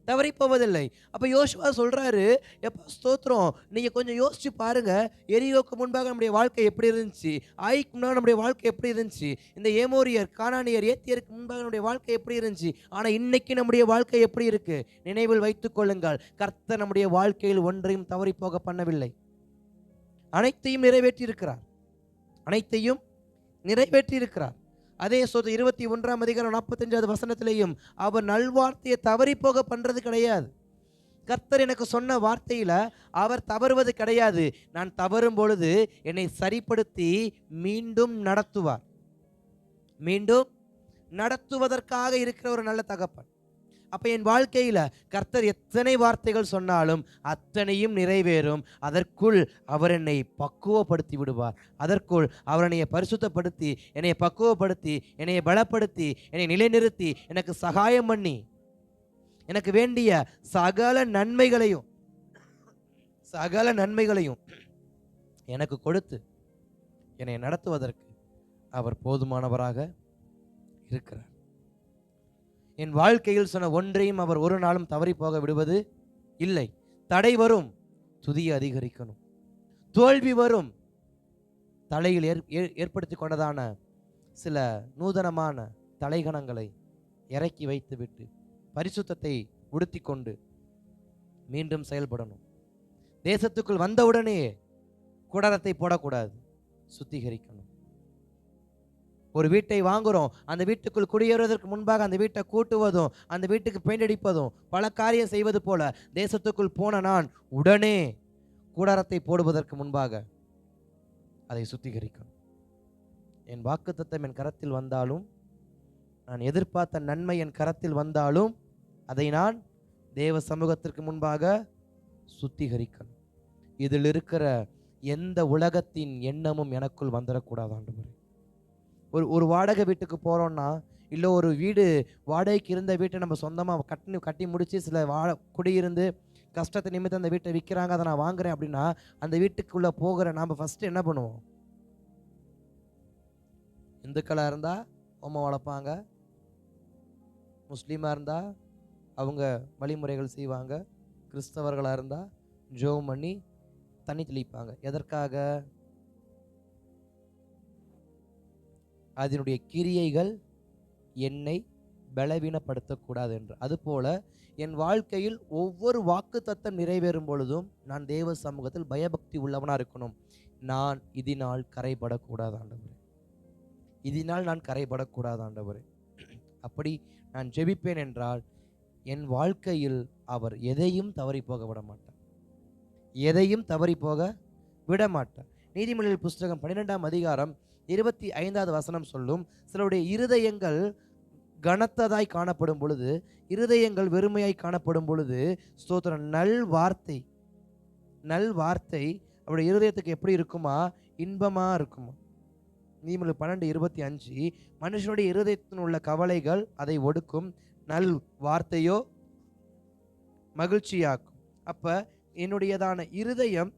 தவறி போவதில்லை. அப்ப யோசுவா சொல்றாரு, எப்ப ஸ்தோத்திரம், நீங்க கொஞ்சம் யோசிச்சு பாருங்க, எரியோக்கு முன்பாக நம்முடைய வாழ்க்கை எப்படி இருந்துச்சு, ஆய்க்கு முன்பாக நம்முடைய வாழ்க்கை எப்படி இருந்துச்சு, இந்த ஏமோரியர், கானானியர், ஏத்தியருக்கு முன்பாக நம்முடைய வாழ்க்கை எப்படி இருந்துச்சு, ஆனா இன்னைக்கு நம்முடைய வாழ்க்கை எப்படி இருக்கு? நினைவில் வைத்துக் கொள்ளுங்கள், கர்த்தர் நம்முடைய வாழ்க்கையில் ஒன்றையும் தவறி போக பண்ணவில்லை. அனைத்தையும் நிறைவேற்றி இருக்கிறார். அனைத்தையும் நிறைவேற்றி இருக்கிறார். அதே 21 அதிகாரம் 45வது வசனத்திலேயும் அவர் நல்வார்த்தையை தவறி போக பண்றது கிடையாது. கர்த்தர் எனக்கு சொன்ன வார்த்தையில அவர் தவறுவது கிடையாது. நான் தவறும் பொழுது என்னை சரிப்படுத்தி மீண்டும் நடத்துவார். மீண்டும் நடத்துவதற்காக இருக்கிற ஒரு நல்ல தகப்பன். அப்ப என் வாழ்க்கையில கர்த்தர் எத்தனை வார்த்தைகள் சொன்னாலும் அத்தனையும் நிறைவேறும். அதற்குள் அவர் என்னை பக்குவப்படுத்தி விடுவார். அதற்குள் அவர் என்னை பரிசுத்தப்படுத்தி, என்னை பக்குவப்படுத்தி, என்னை பலப்படுத்தி, என்னை நிலைநிறுத்தி, எனக்கு சகாயம் பண்ணி, எனக்கு வேண்டிய சகல நன்மைகளையும் எனக்கு கொடுத்து என்னை நடத்துவதற்கு அவர் போதுமானவராக இருக்கிறார். என் வாழ்க்கையில் சொன்ன ஒன்றையும் அவர் ஒரு நாளும் தவறி போக விடுவது இல்லை. தடை வரும், துதியை அதிகரிக்கணும். தோல்வி வரும், தலையில் ஏற்படுத்தி கொண்டதான சில நூதனமான தலைகணங்களை இறக்கி வைத்துவிட்டு பரிசுத்தத்தை உடுத்தி கொண்டு மீண்டும் செயல்படணும். தேசத்துக்குள் வந்தவுடனே குடரத்தை போடக்கூடாது, சுத்திகரிக்கணும். ஒரு வீட்டை வாங்குறோம், அந்த வீட்டுக்குள் குடியேறுவதற்கு முன்பாக அந்த வீட்டை கூட்டுவதும், அந்த வீட்டுக்கு பெயிண்ட் அடிப்பதும், பல காரியம் செய்வது போல தேசத்துக்குள் போன நான் உடனே கூடாரத்தை போடுவதற்கு முன்பாக அதை சுத்திகரிக்கணும். என் வாக்குத்தத்தம் என் கரத்தில் வந்தாலும், நான் எதிர்பார்த்த நன்மை என் கரத்தில் வந்தாலும், அதை நான் தேவ சமூகத்திற்கு முன்பாக சுத்திகரிக்கணும். இதில் இருக்கிற எந்த உலகத்தின் எண்ணமும் எனக்குள் வந்துடக்கூடாது ஆண்டவரே. ஒரு வாடகை வீட்டுக்கு போகிறோன்னா, இல்லை ஒரு வீடு வாடகைக்கு இருந்த வீட்டை நம்ம சொந்தமாக கட்டி முடித்து சில குடியிருந்து கஷ்டத்தை நிமித்தம் அந்த வீட்டை விற்கிறாங்க, அதை நான் வாங்குறேன் அப்படின்னா, அந்த வீட்டுக்குள்ளே போகிற நாம் ஃபஸ்ட்டு என்ன பண்ணுவோம்? இந்துக்களாக இருந்தால் ஹோமம் வளர்ப்பாங்க, முஸ்லீமாக இருந்தால் அவங்க வழிமுறைகள் செய்வாங்க, கிறிஸ்தவர்களாக இருந்தால் ஜெபம் பண்ணி தண்ணி தெளிப்பாங்க. எதற்காக? அதனுடைய கிரியைகள் என்னை பலவீனப்படுத்தக்கூடாது என்று. அதுபோல என் வாழ்க்கையில் ஒவ்வொரு வாக்குத்தத்தம் நிறைவேறும் பொழுதும் நான் தேவ சமூகத்தில் பயபக்தி உள்ளவனாக இருக்கணும். நான் இதனால் கரைபடக்கூடாது ஆண்டவரே, இதனால் நான் கரைபடக்கூடாது ஆண்டவரே. அப்படி நான் ஜெபிப்பேன் என்றால் என் வாழ்க்கையில் அவர் எதையும் தவறி போக விட மாட்டார், எதையும் தவறி போக விட மாட்டார். நீதிமொழிகள் புஸ்தகம் 12ஆம் அதிகாரம் 25வது வசனம் சொல்லும், சிலருடைய இருதயங்கள் கனத்ததாய் காணப்படும் பொழுது, இருதயங்கள் வெறுமையாய் காணப்படும் பொழுது, ஸ்தோத்திரம், நல் வார்த்தை அவருடைய இருதயத்துக்கு எப்படி இருக்குமா? இன்பமா இருக்குமா? நீதிமொழிகள் 12:25, மனுஷனுடைய இருதயத்தின் உள்ள கவலைகள் அதை ஒடுக்கும், நல் வார்த்தையோ மகிழ்ச்சியாக்கும். அப்ப என்னுடையதான இருதயம்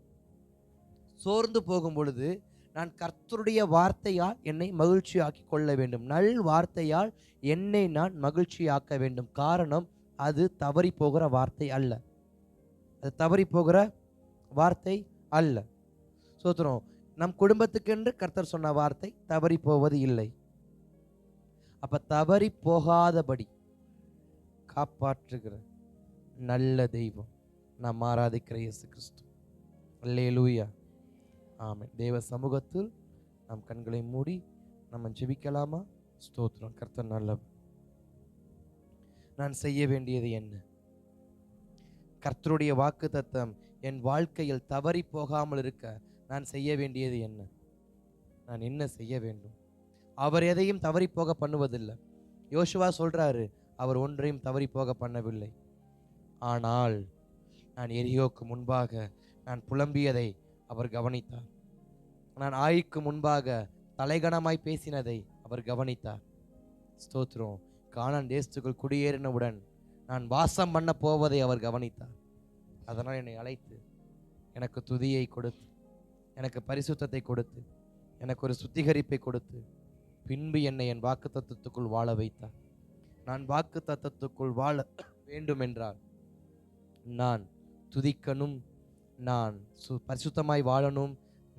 சோர்ந்து போகும் பொழுது நான் கர்த்தருடைய வார்த்தையால் என்னை மகிழ்ச்சியாக்கி கொள்ள வேண்டும். நல் வார்த்தையால் என்னை நான் மகிழ்ச்சியாக்க வேண்டும். காரணம், அது தவறி போகிற வார்த்தை அல்ல, அது தவறி போகிற வார்த்தை அல்ல. சோத்திரம். நம் குடும்பத்துக்கென்று கர்த்தர் சொன்ன வார்த்தை தவறி போவது இல்லை. அப்ப தவறி போகாதபடி காப்பாற்றுகிற நல்ல தெய்வம் நாம் ஆராதிக்கிற இயேசு கிறிஸ்து. அல்லேலூயா, ஆமென். தேவ சமூகத்தில் நாம் கண்களை மூடி நம்ம ஜெபிக்கலாமா? ஸ்தோத்திரம். கர்த்தர் நல்லவர். நான் செய்ய வேண்டியது என்ன? கர்த்தருடைய வாக்குத்தத்தம் என் வாழ்க்கையில் தவறி போகாமல் இருக்க நான் செய்ய வேண்டியது என்ன? நான் என்ன செய்ய வேண்டும்? அவர் எதையும் தவறி போக பண்ணுவதில்லை. யோசுவா சொல்றாரு, அவர் ஒன்றையும் தவறி போக பண்ணவில்லை. ஆனால் நான் எரியோக்கு முன்பாக நான் புலம்பியதை அவர் கவனித்தார். நான் ஆயிக்கு முன்பாக தலைகணமாய் பேசினதை அவர் கவனித்தார். ஸ்தோத்திரம். கானான் தேசத்துக்குள் குடியேறினவுடன் நான் வாசம் பண்ண போவதை அவர் கவனித்தார். அதனால் என்னை அழைத்து எனக்கு துதியை கொடுத்து, எனக்கு பரிசுத்தத்தை கொடுத்து, எனக்கு ஒரு சுத்திகரிப்பை கொடுத்து, பின்பு என்னை என் வாக்கு தத்தத்துக்குள் வாழ வைத்தார். நான் வாக்கு தத்தத்துக்குள் வாழ வேண்டும் என்றால் நான் துதிக்கணும், நான் பரிசுத்தமாய் வாழணும்,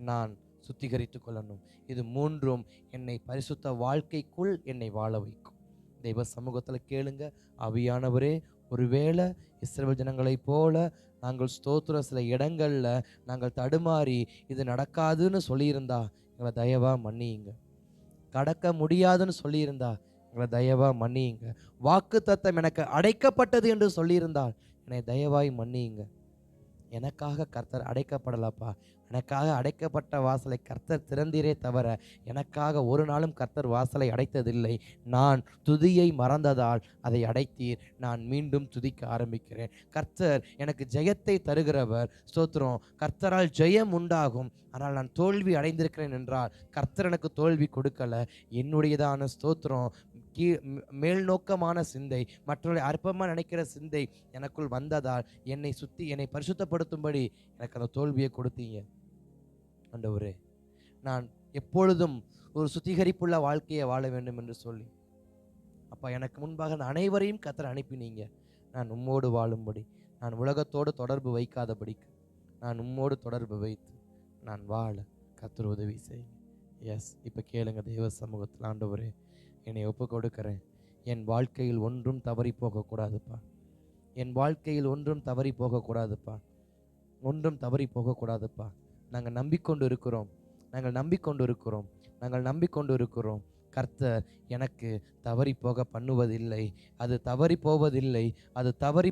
நான் சுத்திகரித்து கொள்ளணும். இது மூன்றும் என்னை பரிசுத்த வாழ்க்கைக்குள் என்னை வாழ வைக்கும். தெய்வ சமூகத்தில் கேளுங்க. ஆவியானவரே, ஒருவேளை இஸ்ரவேல் ஜனங்களைப் போல நாங்கள் ஸ்தோத்திர சில இடங்களில் நாங்கள் தடுமாறி இது நடக்காதுன்னு சொல்லியிருந்தா எங்களை தயவா மன்னியுங்க. கடக்க முடியாதுன்னு சொல்லியிருந்தா எங்களை தயவா மன்னியுங்க. வாக்கு தத்தம் எனக்கு அடைக்கப்பட்டது என்று சொல்லியிருந்தால் என்னை தயவாய் மன்னியுங்க. எனக்காக கர்த்தர் அடைக்கப்படலப்பா. எனக்காக அடைக்கப்பட்ட வாசலை கர்த்தர் திறந்தீரே தவிர எனக்காக ஒரு நாளும் கர்த்தர் வாசலை அடைத்ததில்லை. நான் துதியை மறந்ததால் அதை அடைத்தீர். நான் மீண்டும் துதிக்க ஆரம்பிக்கிறேன். கர்த்தர் எனக்கு ஜெயத்தை தருகிறவர். ஸ்தோத்திரம். கர்த்தரால் ஜெயம் உண்டாகும். ஆனால் நான் தோல்வி அடைந்திருக்கிறேன் என்றால் கர்த்தர் எனக்கு தோல்வி கொடுக்கல. என்னுடையதான ஸ்தோத்திரம் மேல் நோக்கமான சிந்தை, மற்றவர்களை அற்பமாக நினைக்கிற சிந்தை எனக்குள் வந்ததால் என்னை பரிசுத்தப்படுத்தும்படி எனக்கு அந்த தோல்வியை கொடுத்தீங்க. ஆண்டவரே, நான் எப்பொழுதும் ஒரு சுத்திகரிப்புள்ள வாழ்க்கையை வாழ வேண்டும் என்று சொல்லி அப்பா எனக்கு முன்பாக அனைவரையும் கர்த்தர் அனுப்பினீங்க. நான் உம்மோடு வாழும்படி, நான் உலகத்தோடு தொடர்பு வைக்காதபடிக்கு நான் உம்மோடு தொடர்பு வைத்து நான் வாழ கர்த்தர் உதவி செய்யுங்க. எஸ், இப்போ கேளுங்க. தெய்வ சமூகத்தில் ஆண்டவரே, என்னை ஒப்பு கொடுக்கிறேன். என் வாழ்க்கையில் ஒன்றும் தவறி போகக்கூடாதுப்பா. என் வாழ்க்கையில் ஒன்றும் தவறி போகக்கூடாதுப்பா. ஒன்றும் தவறி போகக்கூடாதுப்பா. நாங்கள் நம்பிக்கொண்டு இருக்கிறோம். கர்த்தர் எனக்கு தவறி போக பண்ணுவதில்லை. அது தவறி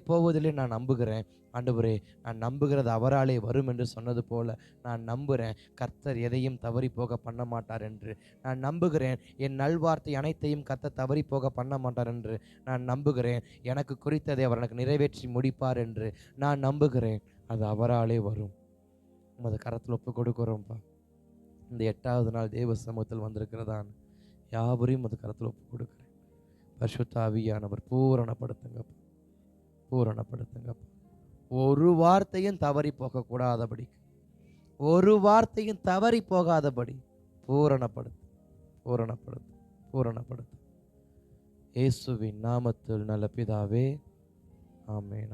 போவதில்லை நான் நம்புகிறேன். ஆண்டவரே, நான் நம்புகிறது அவராலே வரும் என்று சொன்னது போல நான் நம்புகிறேன். கர்த்தர் எதையும் தவறி போக பண்ண மாட்டார் என்று நான் நம்புகிறேன். என் நல்வார்த்தை அனைத்தையும் கர்த்தர் தவறி போக பண்ண மாட்டார் என்று நான் நம்புகிறேன். எனக்கு குறித்ததை அவர் எனக்கு நிறைவேற்றி முடிப்பார் என்று நான் நம்புகிறேன். அது அவராலே வரும். உமது கரத்தில் ஒப்பு கொடுக்குறோம்ப்பா. இந்த 8வது நாள் தேவ சமூகத்தில் வந்திருக்கிறதான் யாவரையும் அது கரத்தில் ஒப்பு கொடுக்குறேன். பரிசுத்த ஆவியானவர் பூரணப்படுத்துங்கப்பா. ஒரு வார்த்தையும் தவறி போகாதபடி பூரணப்படுத்து. இயேசுவின் நாமத்தில் நல்ல பிதாவே, ஆமென்.